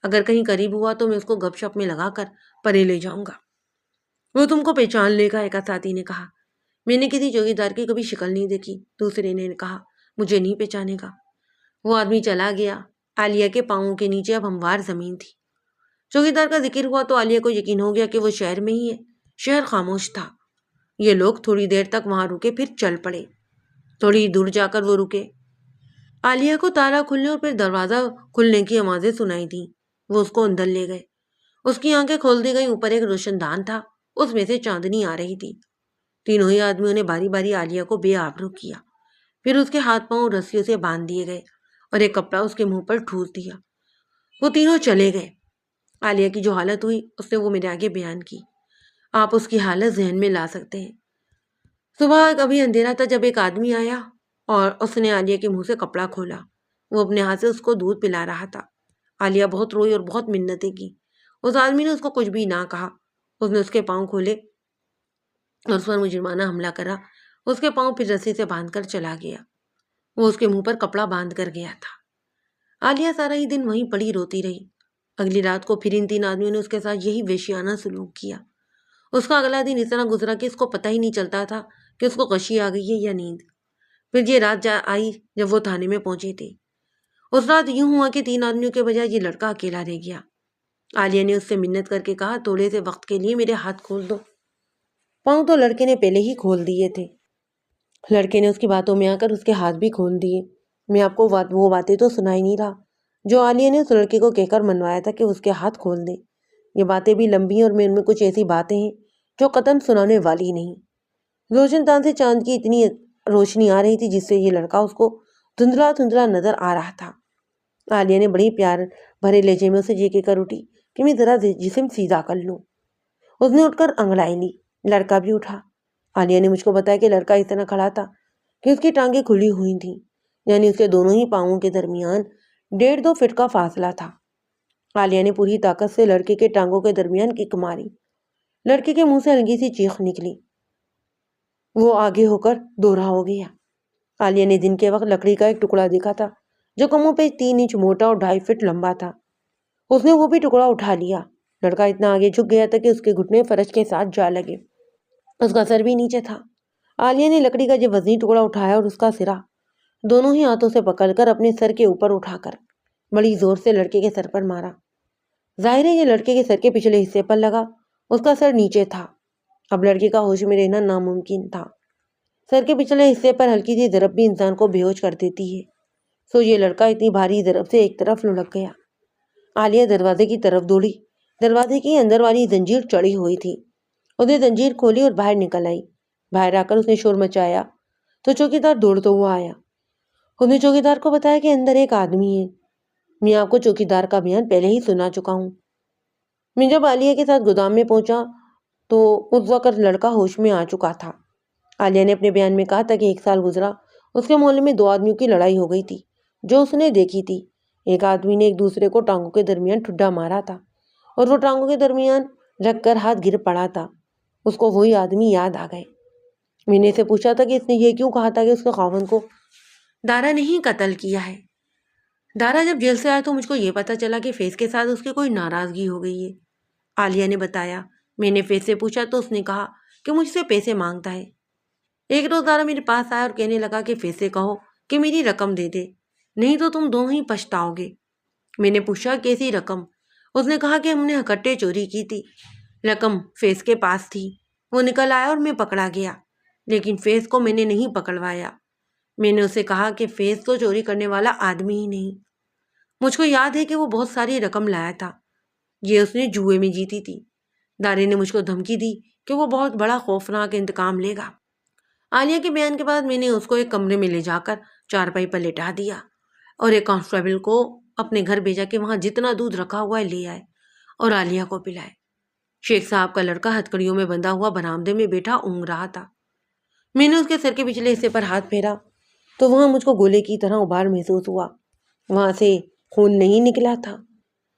اگر کہیں قریب ہوا تو میں اس کو گپ شپ میں لگا کر پرے لے جاؤں گا۔ وہ تم کو پہچان لے گا، ایک ساتھی نے کہا۔ میں نے کسی چوکی دار کی کبھی شکل نہیں دیکھی، دوسرے نے کہا۔ مجھے نہیں پہچانے گا۔ وہ آدمی چلا گیا۔ عالیہ کے پاؤں کے نیچے اب ہموار زمین تھی۔ چوکی دار کا ذکر ہوا تو عالیہ کو یقین ہو گیا کہ وہ شہر میں ہی ہے۔ شہر خاموش تھا۔ یہ لوگ تھوڑی دیر تک وہاں رکے، پھر چل پڑے۔ تھوڑی دور جا کر وہ رکے۔ عالیہ کو تالا کھلنے اور پھر دروازہ کھلنے کی آوازیں سنائی دیں۔ وہ اس کو اندر لے گئے۔ اس کی آنکھیں کھول دی گئیں۔ اوپر ایک روشن دان تھا، اس میں سے چاندنی آ رہی تھی۔ تینوں ہی آدمیوں نے باری باری عالیہ کو بے آبرو کیا، پھر اس کے ہاتھ پاؤں رسیوں سے باندھ دیے گئے اور ایک کپڑا اس کے منہ پر ٹھوس دیا۔ وہ تینوں چلے گئے۔ عالیہ کی جو حالت ہوئی اس نے وہ میرے آگے بیان کی۔ آپ اس کی حالت ذہن میں لا سکتے ہیں۔ صبح ابھی اندھیرا تھا جب ایک آدمی آیا اور اس نے عالیہ کے منہ سے کپڑا کھولا۔ وہ اپنے ہاتھ سے اس کو دودھ پلا رہا تھا۔ عالیہ بہت روئی اور بہت منتیں کی۔ اس آدمی نے اس کو کچھ بھی نہ کہا۔ اس نے اس کے پاؤں کھولے اور اس پر مجرمانہ حملہ کرا۔ اس کے پاؤں پھر رسی سے باندھ کر چلا گیا۔ وہ اس کے منہ پر کپڑا باندھ کر گیا تھا۔ عالیہ سارا ہی دن وہیں پڑی روتی رہی۔ اگلی رات کو پھر ان 3 آدمیوں نے اس کے ساتھ یہی وحشیانہ سلوک کیا۔ اس کا اگلا دن اس طرح گزرا کہ اس کو پتہ ہی نہیں چلتا تھا کہ اس کو غشی آ گئی ہے یا نیند۔ پھر یہ رات آئی جب وہ تھانے میں پہنچے تھے۔ اس رات یوں ہوا کہ 3 آدمیوں کے بجائے یہ لڑکا اکیلا رہ گیا۔ عالیہ نے اس سے منت کر کے کہا، تھوڑے سے وقت کے لیے میرے ہاتھ کھول دو۔ پاؤں تو لڑکے نے پہلے ہی کھول دیے تھے۔ لڑکے نے اس کی باتوں میں آ کر اس کے ہاتھ بھی کھول دیے۔ میں آپ کو وہ باتیں تو سنا ہی نہیں رہا جو عالیہ نے اس لڑکے کو کہہ کر منوایا تھا کہ اس کے ہاتھ کھول دے۔ یہ باتیں بھی لمبی ہیں اور میں ان میں کچھ ایسی باتیں ہیں جو قطعاً سنانے والی نہیں۔ روشن دان سے چاند کی اتنی روشنی آ رہی تھی جس سے یہ لڑکا اس کو دھندلا دھندلا نظر آ رہا تھا۔ عالیہ نے بڑی پیار بھرے لہجے میں اسے یہ کہہ کر اٹھی کہ میں ذرا جسم سیدھا کر لوں۔ اس نے اٹھ کر انگڑائی لی۔ لڑکا بھی اٹھا۔ عالیہ نے مجھ کو بتایا کہ لڑکا اس طرح کھڑا تھا کہ اس کی ٹانگیں کھلی ہوئی تھیں، یعنی اس کے دونوں ہی پاؤں کے درمیان 1.5-2 فٹ کا فاصلہ تھا۔ عالیہ نے پوری طاقت سے لڑکے کے ٹانگوں کے درمیان کک ماری۔ لڑکے کے منہ سے ہلکی سی چیخ نکلی۔ وہ آگے ہو کر دوہرا ہو گیا۔ عالیہ نے دن کے وقت لکڑی کا ایک ٹکڑا دیکھا تھا جو کموں پہ 3 انچ موٹا اور 2.5 فٹ لمبا تھا۔ اس نے وہ بھی ٹکڑا اٹھا لیا۔ لڑکا اتنا آگے جھک گیا تھا کہ اس کے گھٹنے فرش کے ساتھ جا لگے۔ اس کا سر بھی نیچے تھا۔ عالیہ نے لکڑی کا جو وزنی ٹکڑا اٹھایا اور اس کا سرا دونوں ہی ہاتھوں سے پکڑ کر اپنے سر کے اوپر اٹھا کر بڑی زور سے لڑکے کے سر پر مارا۔ ظاہر ہے یہ لڑکے کے سر کے پچھلے حصے پر لگا۔ اس کا سر نیچے تھا۔ اب لڑکے کا ہوش میں رہنا ناممکن تھا۔ سر کے پچھلے حصے پر ہلکی سی ضرب بھی انسان کو بے ہوش کر دیتی ہے۔ سو یہ لڑکا اتنی بھاری ضرب سے ایک طرف لڑک گیا۔ عالیہ دروازے کی طرف دوڑی۔ دروازے کی اندر والی زنجیر چڑھی ہوئی تھی۔ اس نے زنجیر کھولی اور باہر نکل آئی۔ باہر آ کر اس نے شور مچایا تو چوکیدار دوڑتا ہوا آیا۔ اس نے چوکیدار کو بتایا کہ اندر ایک آدمی ہے۔ میں آپ کو چوکیدار کا بیان پہلے ہی سنا چکا ہوں۔ میں جب عالیہ کے ساتھ گودام میں پہنچا تو اس وقت لڑکا ہوش میں آ چکا تھا۔ عالیہ نے اپنے بیان میں کہا تھا کہ 1 سال گزرا، اس کے محلے میں 2 آدمیوں کی لڑائی ہو گئی تھی جو اس نے دیکھی تھی۔ ایک آدمی نے ایک دوسرے کو ٹانگوں کے درمیان ٹھڈا مارا تھا اور وہ ٹانگوں کے درمیان رکھ کر ہاتھ گر پڑا تھا۔ اس کو وہی آدمی یاد آ گئے۔ میں نے اسے پوچھا تھا کہ اس نے یہ کیوں کہا تھا کہ اس کے خاوند کو دارا نے ہی قتل کیا ہے۔ دارا جب جیل سے آیا تو مجھ کو یہ پتا چلا کہ فیض کے ساتھ اس کی کوئی ناراضگی ہو گئی ہے۔ عالیہ نے بتایا۔ میں نے فیض سے پوچھا تو اس نے کہا کہ مجھ سے پیسے مانگتا ہے۔ ایک روز دارا میرے پاس آیا اور کہنے لگا کہ فیض سے کہو کہ میری رقم دے دے، نہیں تو تم دونوں ہی پچھتاؤ گے۔ میں نے پوچھا کیسی رقم؟ اس نے کہا کہ ہم نے ہکٹے چوری کی تھی، رقم فیض کے پاس تھی، وہ نکل آیا اور میں پکڑا گیا، لیکن فیض کو میں نے نہیں پکڑوایا۔ میں نے اسے کہا کہ فیض تو چوری کرنے والا آدمی ہی نہیں۔ مجھ کو یاد ہے کہ وہ بہت ساری رقم لایا تھا، یہ اس نے جوئے میں جیتی تھی۔ دارے نے مجھ کو دھمکی دی کہ وہ بہت بڑا خوفناک انتقام لے گا۔ عالیہ کے بیان کے بعد میں نے اس کو ایک کمرے میں لے جا کر چارپائی پر لٹا دیا اور ایک کانسٹیبل کو اپنے گھر بھیجا کہ وہاں جتنا دودھ رکھا ہوا ہے لے آئے اور عالیہ کو پلائے۔ شیخ صاحب کا لڑکا ہتھکڑیوں میں بندھا ہوا برآمدے میں بیٹھا اونگ رہا تھا۔ میں نے اس کے سر کے پچھلے حصے پر ہاتھ پھیرا تو وہاں مجھ کو گولے کی طرح ابھار محسوس ہوا۔ وہاں سے خون نہیں نکلا تھا۔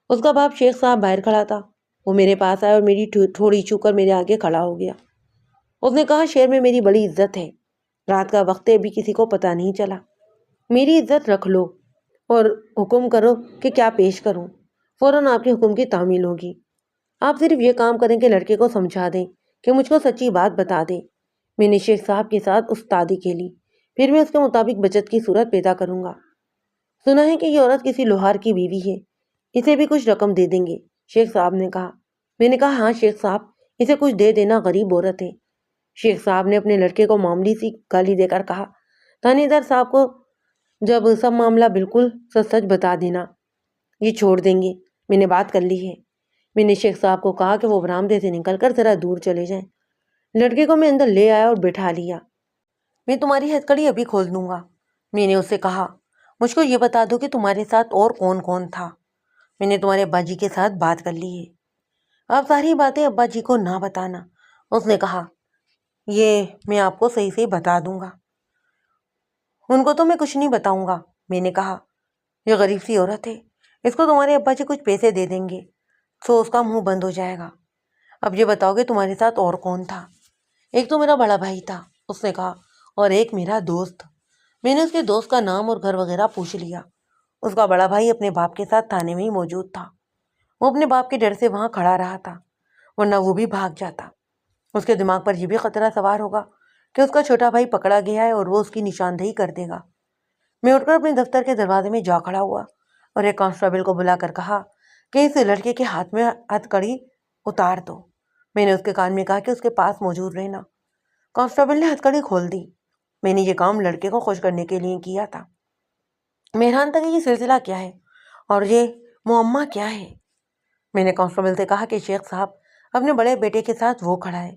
اس کا باپ شیخ صاحب باہر کھڑا تھا۔ وہ میرے پاس آیا اور میری تھوڑی چھو کر میرے آگے کھڑا ہو گیا۔ اس نے کہا، شہر میں میری بڑی عزت ہے، رات کا وقت ہے، ابھی کسی کو پتہ نہیں چلا، میری عزت رکھ لو اور حکم کرو کہ کیا پیش کروں، فوراً آپ کے حکم کی تعمیل ہوگی۔ آپ صرف یہ کام کریں کہ لڑکے کو سمجھا دیں کہ مجھ کو سچی بات بتا دیں۔ میں نے شیخ صاحب کے ساتھ استادی کھیلی، پھر میں اس کے مطابق بچت کی صورت پیدا کروں گا۔ سنا ہے کہ یہ عورت کسی لوہار کی بیوی ہے، اسے بھی کچھ رقم دے دیں گے، شیخ صاحب نے کہا۔ میں نے کہا، ہاں شیخ صاحب، اسے کچھ دے دینا، غریب عورت ہے۔ شیخ صاحب نے اپنے لڑکے کو معمولی سی گالی دے کر کہا، تھانے دار صاحب کو جب سب معاملہ بالکل سچ سچ بتا دینا، یہ چھوڑ دیں گے، میں نے بات کر لی ہے۔ میں نے شیخ صاحب کو کہا کہ وہ برآمدے سے نکل کر ذرا دور چلے جائیں۔ لڑکے کو میں اندر لے آیا اور بٹھا لیا۔ میں تمہاری ہتھکڑی ابھی کھول دوں گا، میں نے اس سے کہا۔ مجھ کو یہ بتا دو کہ تمہارے ساتھ اور کون کون تھا۔ میں نے تمہارے ابا جی کے ساتھ بات کر لی ہے، آپ ساری باتیں ابا جی کو نہ بتانا۔ اس نے کہا، یہ میں آپ کو صحیح سے بتا دوں گا، ان کو تو میں کچھ نہیں بتاؤں گا۔ میں نے کہا، یہ غریب سی عورت ہے، اس کو تمہارے ابا جی کچھ پیسے دے دیں گے تو اس کا منہ بند ہو جائے گا۔ اب یہ بتاؤ کہ تمہارے ساتھ اور کون تھا؟ ایک تو میرا بڑا بھائی تھا، اس نے کہا، اور ایک میرا دوست۔ میں نے اس کے دوست کا نام اور گھر وغیرہ پوچھ لیا۔ اس کا بڑا بھائی اپنے باپ کے ساتھ تھانے میں ہی موجود تھا۔ وہ اپنے باپ کے ڈر سے وہاں کھڑا رہا تھا، ورنہ وہ بھی بھاگ جاتا۔ اس کے دماغ پر یہ بھی خطرہ سوار ہوگا کہ اس کا چھوٹا بھائی پکڑا گیا ہے اور وہ اس کی نشاندہی کر دے گا۔ میں اٹھ کر اپنے دفتر کے دروازے میں جا کھڑا ہوا اور ایک کانسٹیبل کو بلا کر کہا کہ اس لڑکے کے ہاتھ میں ہتھکڑی اتار دو۔ میں نے اس کے کان میں کہا کہ اس کے پاس موجود رہنا۔ کانسٹیبل نے ہتھکڑی کھول دی۔ میں نے یہ کام لڑکے کو خوش کرنے کے لیے کیا تھا۔ میں حیران تھا کہ یہ سلسلہ کیا ہے اور یہ معمہ کیا ہے۔ میں نے کانسٹیبل سے کہا کہ شیخ صاحب اپنے بڑے بیٹے کے ساتھ وہ کھڑا ہے،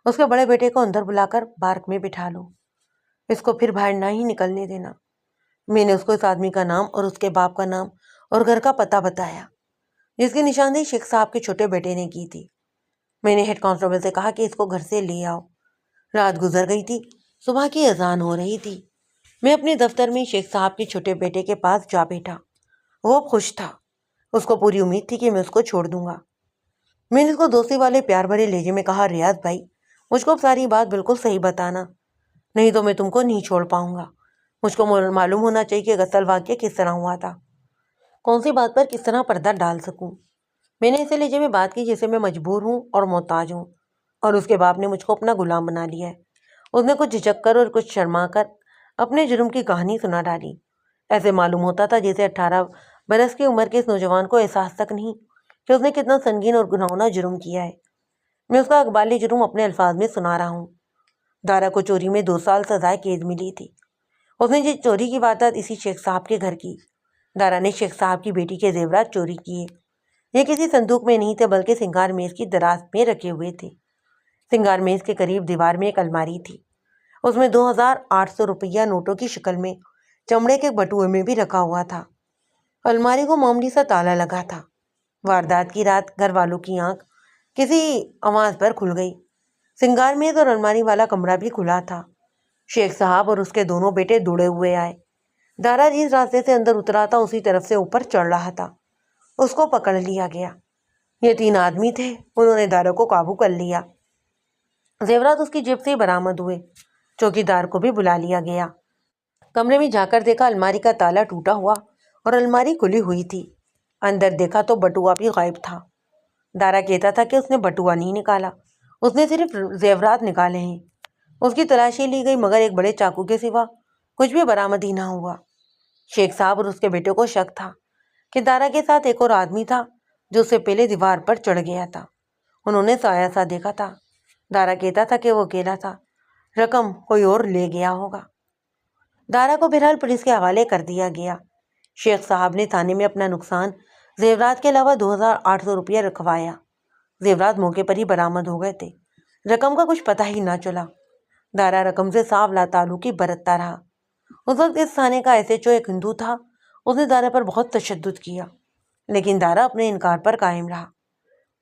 اس کے بڑے بیٹے کو اندر بلا کر بارک میں بٹھا لو، اس کو پھر باہر نہ ہی نکلنے دینا۔ میں نے اس کو اس آدمی کا نام اور اس کے باپ کا نام اور گھر کا پتہ بتایا، جس کی نشاندہی شیخ صاحب کے چھوٹے بیٹے نے کی تھی۔ میں نے ہیڈ کانسٹیبل سے کہا کہ اس کو گھر سے لے آؤ۔ رات گزر گئی تھی، صبح کی اذان ہو رہی تھی۔ میں اپنے دفتر میں شیخ صاحب کے چھوٹے بیٹے کے پاس جا بیٹھا۔ وہ خوش تھا، اس کو پوری امید تھی کہ میں اس کو چھوڑ دوں گا۔ میں نے اس کو دوستی والے پیار بھرے لہجے میں کہا، ریاض بھائی، مجھ کو اب ساری بات بالکل صحیح بتانا، نہیں تو میں تم کو نہیں چھوڑ پاؤں گا۔ مجھ کو معلوم ہونا چاہیے کہ غسل واقعہ کس طرح ہوا تھا، کون سی بات پر کس طرح پردہ ڈال سکوں۔ میں نے اسے لہجے میں بات کی جیسے میں مجبور ہوں اور محتاج ہوں، اور اس کے باپ نے مجھ کو اپنا غلام بنا لیا ہے۔ اس نے کچھ جھجک کر اور کچھ شرما کر اپنے جرم کی کہانی سنا ڈالی۔ ایسے معلوم ہوتا تھا جیسے 18 برس کی عمر کے اس نوجوان کو احساس تک نہیں کہ اس نے کتنا سنگین اور گناہونا جرم کیا ہے۔ میں اس کا اقبالی جرم اپنے الفاظ میں سنا رہا ہوں۔ دارا کو چوری میں 2 سال سزائے قید ملی تھی۔ اس نے یہ چوری کی واردات اسی شیخ صاحب کے گھر کی۔ دارا نے شیخ صاحب کی بیٹی کے زیورات چوری کیے۔ یہ کسی صندوق میں نہیں تھے بلکہ سنگار میز کی دراز میں رکھے ہوئے تھے۔ سنگار میز کے قریب دیوار میں ایک الماری تھی، اس میں 2800 روپیہ نوٹوں کی شکل میں چمڑے کے بٹوئے میں بھی رکھا ہوا تھا۔ الماری کو معمولی سا تالا لگا تھا۔ واردات کی رات گھر والوں کی آنکھ کسی آواز پر کھل گئی۔ سنگار میز اور الماری والا کمرہ بھی کھلا تھا۔ شیخ صاحب اور اس کے دونوں بیٹے دوڑے ہوئے آئے۔ دارا جس راستے سے اندر اترا تھا اسی طرف سے اوپر چڑھ رہا تھا۔ اس کو پکڑ لیا گیا۔ یہ 3 آدمی تھے، انہوں نے دارا کو قابو کر لیا۔ زیورات اس کی جیب سے برآمد ہوئے۔ چوکی دار کو بھی بلا لیا گیا۔ کمرے میں جا کر دیکھا الماری کا تالا ٹوٹا ہوا اور الماری کھلی ہوئی تھی۔ اندر دیکھا تو بٹوا بھی غائب تھا۔ دارا کہتا تھا کہ اس نے بٹوا نہیں نکالا، اس نے صرف زیورات نکالے ہیں۔ اس کی تلاشی لی گئی مگر ایک بڑے چاقو کے سوا کچھ بھی برآمد ہی نہ ہوا۔ شیخ صاحب اور اس کے بیٹے کو شک تھا کہ دارا کے ساتھ ایک اور آدمی تھا جو اس سے پہلے دیوار پر چڑھ گیا تھا۔ انہوں نے سایہ سا دیکھا تھا۔ دارا کہتا تھا کہ وہ اکیلا تھا، رقم کوئی اور لے گیا ہوگا۔ دارا کو بہرحال پولیس کے حوالے کر دیا گیا۔ شیخ صاحب نے تھانے میں اپنا نقصان زیورات کے علاوہ 2800 روپیہ رکھوایا۔ زیورات موقع پر ہی برآمد ہو گئے تھے، رقم کا کچھ پتہ ہی نہ چلا۔ دارا رقم سے صاف لاتعلقی برتتا رہا۔ اس وقت اس تھانے کا SHO ایک ہندو تھا۔ اس نے دارا پر بہت تشدد کیا، لیکن دارا اپنے انکار پر قائم رہا۔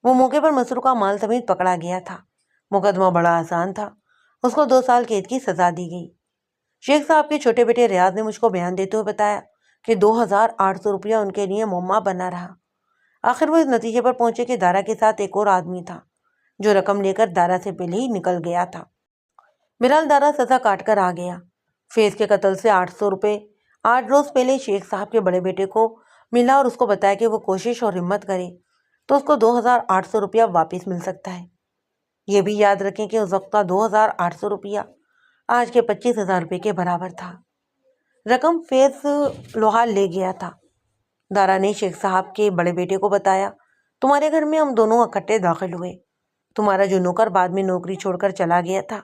وہ موقع پر مسروقہ مال سمیت پکڑا گیا تھا۔ مقدمہ بڑا آسان تھا، اس کو 2 سال قید کی سزا دی گئی۔ شیخ صاحب کے چھوٹے بیٹے ریاض نے مجھ کو بیان دیتے ہوئے بتایا کہ 2,800 روپیہ ان کے لیے معمہ بنا رہا۔ آخر وہ اس نتیجے پر پہنچے کہ دارا کے ساتھ ایک اور آدمی تھا جو رقم لے کر دارا سے پہلے ہی نکل گیا تھا۔ بہرحال دارا سزا کاٹ کر آ گیا۔ فیض کے قتل سے 800 روپے 8 روز پہلے شیخ صاحب کے بڑے بیٹے کو ملا اور اس کو بتایا کہ وہ کوشش اور ہمت کرے تو اس کو 2,800 روپیہ واپس مل سکتا ہے۔ یہ بھی یاد رکھیں کہ اس وقت کا 2,800 روپیہ آج کے 25,000 روپے کے برابر تھا۔ رقم فیض لوہال لے گیا تھا۔ دارا نے شیخ صاحب کے بڑے بیٹے کو بتایا، تمہارے گھر میں ہم دونوں اکٹھے داخل ہوئے۔ تمہارا جو نوکر بعد میں نوکری چھوڑ کر چلا گیا تھا،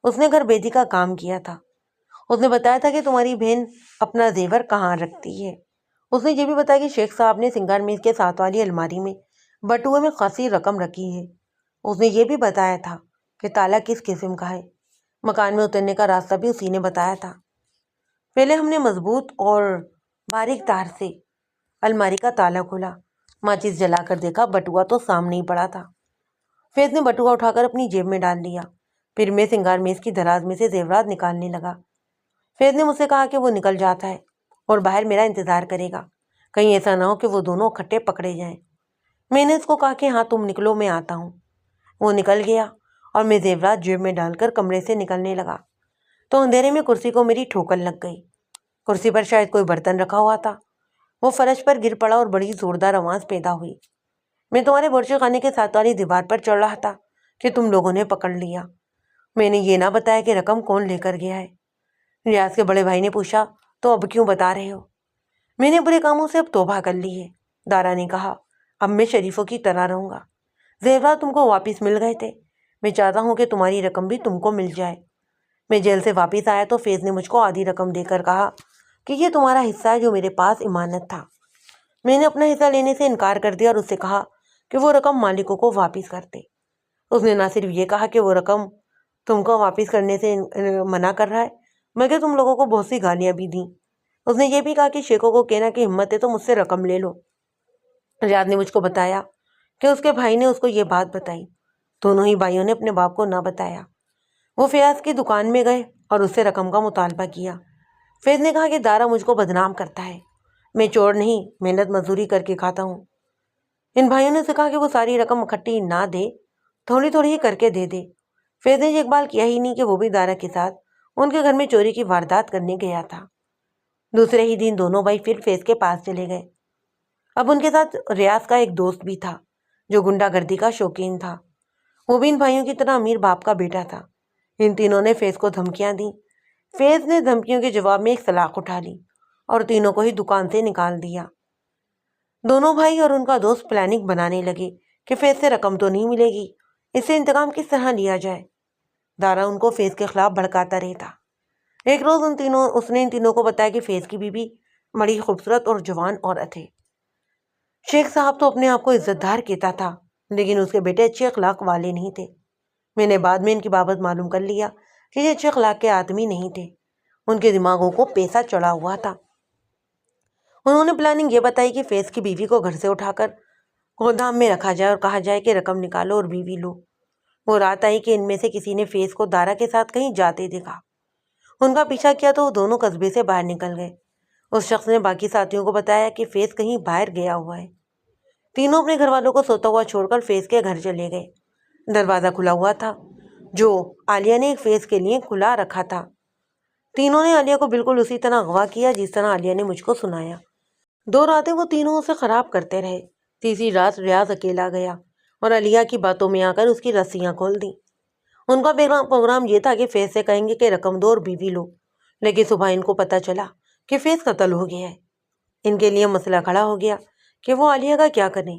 اس نے گھر بیدی کا کام کیا تھا۔ اس نے بتایا تھا کہ تمہاری بہن اپنا زیور کہاں رکھتی ہے۔ اس نے یہ بھی بتایا کہ شیخ صاحب نے سنگار میز کے ساتھ والی الماری میں بٹوئے میں خاصی رقم رکھی ہے۔ اس نے یہ بھی بتایا تھا کہ تالا کس قسم کا ہے۔ مکان میں اترنے کا راستہ بھی اسی نے بتایا تھا۔ پہلے ہم نے مضبوط اور باریک تار سے الماری کا تالا کھولا، ماچس جلا کر دیکھا، بٹوا تو سامنے ہی پڑا تھا۔ فیض نے بٹوا اٹھا کر اپنی جیب میں ڈال لیا۔ پھر میں سنگار میز کی دراز میں سے زیورات نکالنے لگا۔ فیض نے مجھ سے کہا کہ وہ نکل جاتا ہے اور باہر میرا انتظار کرے گا، کہیں ایسا نہ ہو کہ وہ دونوں اکٹھے پکڑے جائیں۔ میں نے اس کو کہا کہ ہاں تم نکلو، میں آتا ہوں۔ وہ نکل گیا اور میں زیورات جیب میں ڈال کر کمرے سے نکلنے لگا تو اندھیرے میں کرسی کو میری ٹھوکر لگ گئی۔ کرسی پر شاید کوئی برتن رکھا ہوا تھا، وہ فرش پر گر پڑا اور بڑی زوردار آواز پیدا ہوئی۔ میں تمہارے بورچے خانے کے ساتھ والی دیوار پر چڑھ رہا تھا کہ تم لوگوں نے پکڑ لیا۔ میں نے یہ نہ بتایا کہ رقم کون لے کر گیا ہے۔ ریاض کے بڑے بھائی نے پوچھا، تو اب کیوں بتا رہے ہو؟ میں نے برے کاموں سے اب توبہ کر لی ہے، دارا نے کہا۔ اب میں شریفوں کی طرح رہوں گا۔ زیورات تم کو واپس مل گئے تھے، میں چاہتا ہوں کہ تمہاری رقم بھی تم کو مل جائے۔ میں جیل سے واپس آیا تو فیض نے مجھ کو آدھی رقم دے کر کہا کہ یہ تمہارا حصہ ہے جو میرے پاس امانت تھا۔ میں نے اپنا حصہ لینے سے انکار کر دیا اور اس سے کہا کہ وہ رقم مالکوں کو واپس کر دے۔ اس نے نہ صرف یہ کہا کہ وہ رقم تم کو واپس کرنے سے منع کر رہا ہے، بلکہ تم لوگوں کو بہت سی گالیاں بھی دیں۔ اس نے یہ بھی کہا کہ شیخوں کو کہنا کہ ہمت ہے تو مجھ سے رقم لے لو۔ ریاض نے مجھ کو بتایا کہ اس کے بھائی نے اس کو یہ بات بتائی۔ دونوں ہی بھائیوں نے اپنے باپ کو نہ بتایا۔ وہ فیاض کی دکان میں گئے اور اس سے رقم کا مطالبہ کیا۔ فیض نے کہا کہ دارا مجھ کو بدنام کرتا ہے، میں چور نہیں، محنت مزدوری کر کے کھاتا ہوں۔ ان بھائیوں نے اسے کہا کہ وہ ساری رقم اکٹھی نہ دے، تھوڑی تھوڑی ہی کر کے دے دے۔ فیض نے یہ اقبال کیا ہی نہیں کہ وہ بھی دارا کے ساتھ ان کے گھر میں چوری کی واردات کرنے گیا تھا۔ دوسرے ہی دن دونوں بھائی پھر فیض کے پاس چلے گئے۔ اب ان کے ساتھ ریاض کا ایک دوست بھی تھا جو گنڈا گردی کا شوقین تھا۔ وہ بھی ان بھائیوں کی طرح امیر باپ کا بیٹا تھا۔ ان تینوں نے فیض کو دھمکیاں دیں۔ فیض نے دھمکیوں کے جواب میں ایک سلاخ اٹھا لی اور تینوں کو ہی دکان سے نکال دیا۔ دونوں بھائی اور ان کا دوست پلاننگ بنانے لگے کہ فیض سے رقم تو نہیں ملے گی، اس سے انتقام کس طرح لیا جائے۔ دارا ان کو فیض کے خلاف بھڑکاتا رہتا۔ ایک روز اس نے ان تینوں کو بتایا کہ فیض کی بیوی بڑی خوبصورت اور جوان عورت ہے۔ شیخ صاحب تو اپنے آپ کو عزت دار کہتا تھا، لیکن اس کے بیٹے اچھے اخلاق والے نہیں تھے۔ میں نے بعد میں ان کی بابت معلوم کر لیا کہ یہ اچھے اخلاق کے آدمی نہیں تھے، ان کے دماغوں کو پیسہ چڑھا ہوا تھا۔ انہوں نے پلاننگ یہ بتائی کہ فیض کی بیوی کو گھر سے اٹھا کر گودام میں رکھا جائے اور کہا جائے کہ رقم نکالو اور بیوی لو۔ وہ رات آئی کہ ان میں سے کسی نے فیض کو دارا کے ساتھ کہیں جاتے دیکھا۔ ان کا پیچھا کیا تو وہ دونوں قصبے سے باہر نکل گئے۔ اس شخص نے باقی ساتھیوں کو بتایا کہ فیض کہیں باہر گیا ہوا ہے۔ تینوں اپنے گھر والوں کو سوتا ہوا چھوڑ کر فیض کے گھر چلے گئے۔ دروازہ کھلا ہوا تھا جو عالیہ نے فیض کے لیے کھلا رکھا تھا۔ تینوں نے عالیہ کو بالکل اسی طرح اغوا کیا جس طرح عالیہ نے مجھ کو سنایا۔ 2 راتیں وہ تینوں اسے خراب کرتے رہے۔ تیسری رات ریاض اکیلا گیا اور عالیہ کی باتوں میں آ کر اس کی رسیاں کھول دیں۔ ان کا پروگرام یہ تھا کہ فیض سے کہیں گے کہ رقم دو اور بیوی لو، لیکن صبح ان کو پتہ چلا کہ فیض قتل ہو گیا ہے۔ ان کے لیے مسئلہ کھڑا ہو گیا کہ وہ عالیہ کا کیا کریں۔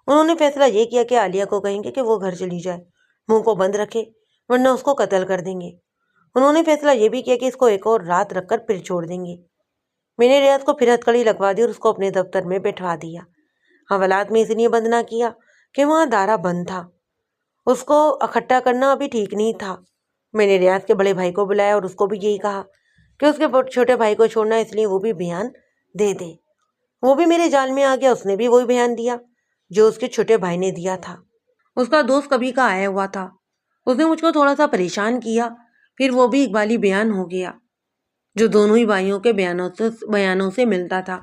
انہوں نے فیصلہ یہ کیا کہ عالیہ کو کہیں گے کہ وہ گھر چلی جائے، منہ کو بند رکھے ورنہ اس کو قتل کر دیں گے۔ انہوں نے فیصلہ یہ بھی کیا کہ اس کو ایک اور رات رکھ کر پھر چھوڑ دیں گے۔ میں نے ریاض کو پھر ہتھکڑی لگوا دی اور اس کو اپنے دفتر میں بٹھوا دیا۔ حوالات میں اس لیے بند نہ کیا کہ وہاں دارا بند تھا، اس کو اکٹھا کرنا ابھی ٹھیک نہیں تھا۔ میں نے ریاض کے بڑے بھائی کو بلایا اور اس کو بھی یہی کہا کہ اس کے چھوٹے بھائی کو چھوڑنا، اس لیے وہ بھی بیان دے دے۔ وہ بھی میرے جال میں آ گیا، اس نے بھی وہی بیان دیا جو اس کے چھوٹے بھائی نے دیا تھا۔ اس کا دوست کبھی کا آیا ہوا تھا، اس نے مجھ کو تھوڑا سا پریشان کیا، پھر وہ بھی اقبالی بیان ہو گیا جو دونوں ہی بھائیوں کے بیانوں سے ملتا تھا۔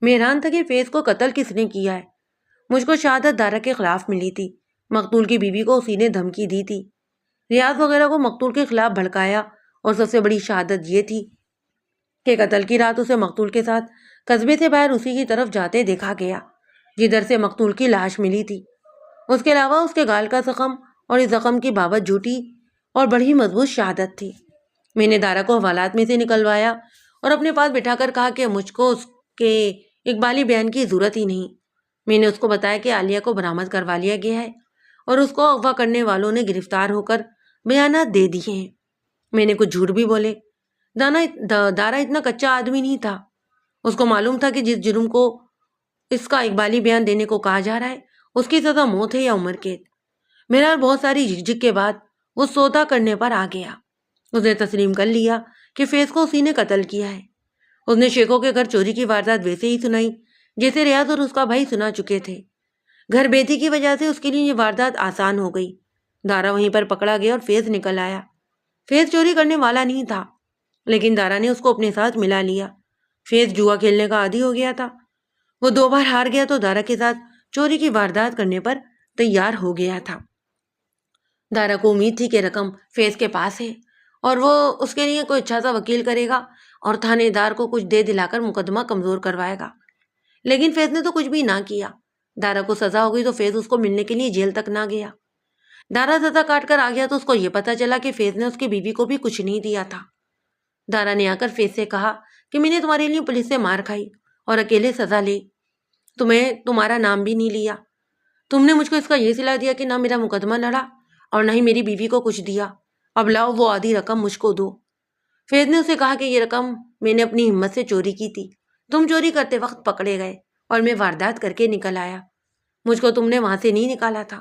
میں حیران تھا کہ فیض کو قتل کس نے کیا ہے۔ مجھ کو شہادت دارا کے خلاف ملی تھی، مقتول کی بیوی کو اسی نے دھمکی دی تھی، ریاض وغیرہ کو مقتول کے خلاف بھڑکایا، اور سب سے بڑی شہادت یہ تھی کہ قتل کی رات اسے مقتول کے ساتھ قصبے سے باہر اسی کی طرف جاتے دیکھا گیا جدھر سے مقتول کی لاش ملی تھی۔ اس کے علاوہ اس کے گال کا زخم اور اس زخم کی بابت جھوٹی اور بڑی مضبوط شہادت تھی۔ میں نے دارا کو حوالات میں سے نکلوایا اور اپنے پاس بٹھا کر کہا کہ مجھ کو اس کے اقبالی بیان کی ضرورت ہی نہیں۔ میں نے اس کو بتایا کہ عالیہ کو برآمد کروا لیا گیا ہے اور اس کو اغوا کرنے والوں نے گرفتار ہو کر بیانات دے دیے ہیں۔ میں نے کچھ جھوٹ بھی بولے۔ دارا اتنا کچا آدمی نہیں تھا، اس کو معلوم تھا کہ جس جرم کو اس کا اقبالی بیان دینے کو کہا جا رہا ہے اس کی سزا موت ہے یا عمر قید۔ میرا بہت ساری جھک کے بعد وہ سودا کرنے پر آ گیا۔ اس نے تسلیم کر لیا کہ فیض کو اسی نے قتل کیا ہے۔ اس نے شیخوں کے گھر چوری کی واردات ویسے ہی سنائی جیسے ریاض اور اس کا بھائی سنا چکے تھے۔ گھر بیٹی کی وجہ سے اس کے لیے یہ واردات آسان ہو گئی۔ دارا وہیں پر پکڑا گیا اور فیض نکل آیا۔ فیض چوری کرنے والا نہیں تھا، لیکن دارا نے اس کو اپنے ساتھ ملا لیا۔ فیض جوا کھیلنے کا عادی ہو گیا تھا، وہ 2 بار ہار گیا تو دارا کے ساتھ چوری کی واردات کرنے پر تیار ہو گیا تھا۔ دارا کو امید تھی کہ رقم فیض کے پاس ہے اور وہ اس کے لیے کوئی اچھا سا وکیل کرے گا اور تھانے دار کو کچھ دے دلا کر مقدمہ کمزور کروائے گا، لیکن فیض نے تو کچھ بھی نہ کیا۔ دارا کو سزا ہو گئی تو فیض اس کو ملنے کے لیے جیل تک نہ گیا۔ دارا سزا کاٹ کر آ گیا تو اس کو یہ پتا چلا کہ فیض نے اس کی بیوی کو بھی کچھ نہیں دیا تھا۔ دارا نے آ کر فیض سے کہا کہ میں نے تمہارے لیے پولیس سے مار کھائی اور اکیلے سزا لی، تمہارا نام بھی نہیں لیا، تم نے مجھ کو اس کا یہ صلہ دیا کہ نہ میرا مقدمہ لڑا اور نہ ہی میری بیوی کو کچھ دیا، اب لاؤ وہ آدھی رقم مجھ کو دو۔ فیض نے اسے کہا کہ یہ رقم میں نے اپنی ہمت سے چوری کی تھی، تم چوری کرتے وقت پکڑے گئے اور میں واردات کر کے نکل آیا، مجھ کو تم نے وہاں سے نہیں نکالا تھا،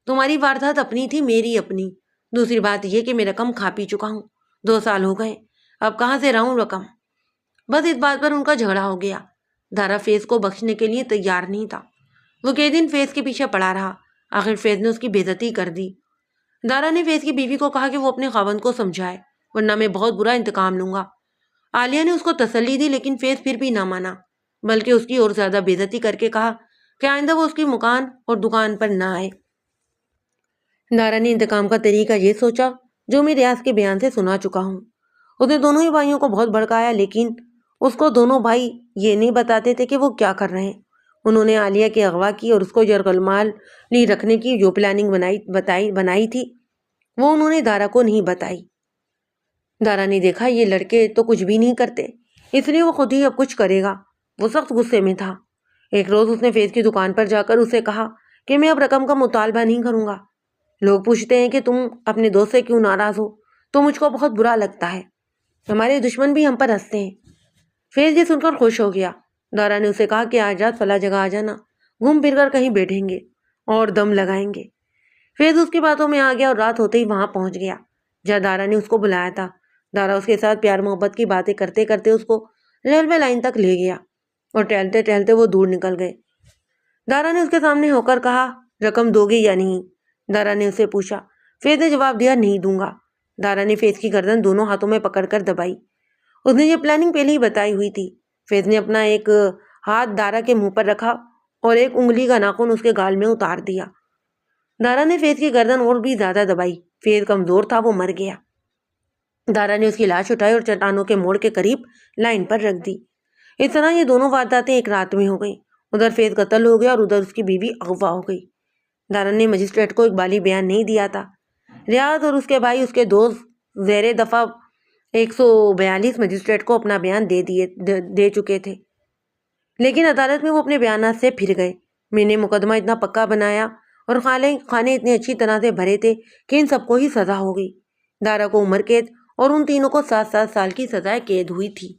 تمہاری واردات اپنی تھی، میری اپنی۔ دوسری بات یہ کہ میں رقم کھا پی چکا ہوں، 2 سال ہو گئے، اب کہاں سے رہوں رقم۔ بس اس بات پر ان کا جھگڑا ہو گیا۔ دارا فیض کو بخشنے کے لیے تیار نہیں تھا، وہ کئی دن فیض کے پیچھے پڑا رہا، آخر فیض نے اس کی بے عزتی کر دی۔ دارا نے فیض کی بیوی کو کہا کہ وہ اپنے خاوند کو سمجھائے ورنہ میں بہت برا انتقام لوں گا۔ عالیہ نے اس کو تسلی دی لیکن فیض پھر بھی نہ مانا، بلکہ اس کی اور زیادہ بے عزتی کر کے کہا کہ آئندہ وہ اس کی مکان اور دکان پر نہ آئے۔ دارا نے انتقام کا طریقہ یہ سوچا جو میں ریاض کے بیان سے سنا چکا ہوں۔ اس نے دونوں ہی بھائیوں کو بہت بھڑکایا، لیکن اس کو دونوں بھائی یہ نہیں بتاتے تھے کہ وہ کیا کر رہے ہیں۔ انہوں نے عالیہ کی اغوا کی اور اس کو یرغمالی رکھنے کی جو پلاننگ بنائی تھی وہ انہوں نے دارا کو نہیں بتائی۔ دارا نے دیکھا یہ لڑکے تو کچھ بھی نہیں کرتے، اس لیے وہ خود ہی اب کچھ کرے گا۔ وہ سخت غصے میں تھا۔ ایک روز اس نے فیض کی دکان پر جا کر اسے کہا کہ میں اب رقم کا مطالبہ نہیں کروں گا، لوگ پوچھتے ہیں کہ تم اپنے دوست سے کیوں ناراض ہو تو مجھ کو بہت برا لگتا ہے، ہمارے دشمن بھی ہم پر ہنستے ہیں۔ فیض یہ سن کر خوش ہو گیا۔ دارا نے اسے کہا کہ آج رات فلاں جگہ آ جانا، گھوم پھر کر کہیں بیٹھیں گے اور دم لگائیں گے۔ فیض اس کی باتوں میں آ گیا اور رات ہوتے ہی وہاں پہنچ گیا جہاں دارا نے اس کو بلایا تھا۔ دارا اس کے ساتھ پیار محبت کی باتیں کرتے کرتے اس کو ریلوے لائن تک لے گیا اور ٹہلتے ٹہلتے وہ دور نکل گئے۔ دارا نے اس کے سامنے ہو کر کہا رقم دو گے یا نہیں؟ دارا نے اسے پوچھا۔ فیض نے جواب دیا نہیں دوں گا۔ دارا نے فیض کی گردن دونوں ہاتھوں میں پکڑ کر دبائی۔ اس نے یہ پلاننگ پہلے ہی بتائی ہوئی تھی۔ فیض نے اپنا ایک ہاتھ دارا کے منہ پر رکھا اور ایک انگلی کا ناخن اس کے گال میں اتار دیا۔ دارا نے فیض کی گردن اور بھی زیادہ دبائی۔ فیض کمزور تھا، وہ مر گیا۔ دارا نے اس کی لاش اٹھائی اور چٹانوں کے موڑ کے قریب لائن پر رکھ دی۔ اس طرح یہ دونوں وارداتیں ایک رات میں ہو گئیں۔ ادھر فیض قتل ہو گیا اور ادھر اس کی بیوی اغوا ہو گئی۔ دارا نے مجسٹریٹ کو اقبالی بیان نہیں دیا تھا۔ ریاض اور اس کے بھائی اس کے دوست زیر دفعہ 142 مجسٹریٹ کو اپنا بیان دے چکے تھے، لیکن عدالت میں وہ اپنے بیانات سے پھر گئے۔ میں نے مقدمہ اتنا پکا بنایا اور خانے اتنے اچھی طرح سے بھرے تھے کہ ان سب کو ہی سزا ہو گئی۔ دارا کو عمر قید اور ان تینوں کو 7 سال کی سزائے قید ہوئی تھی۔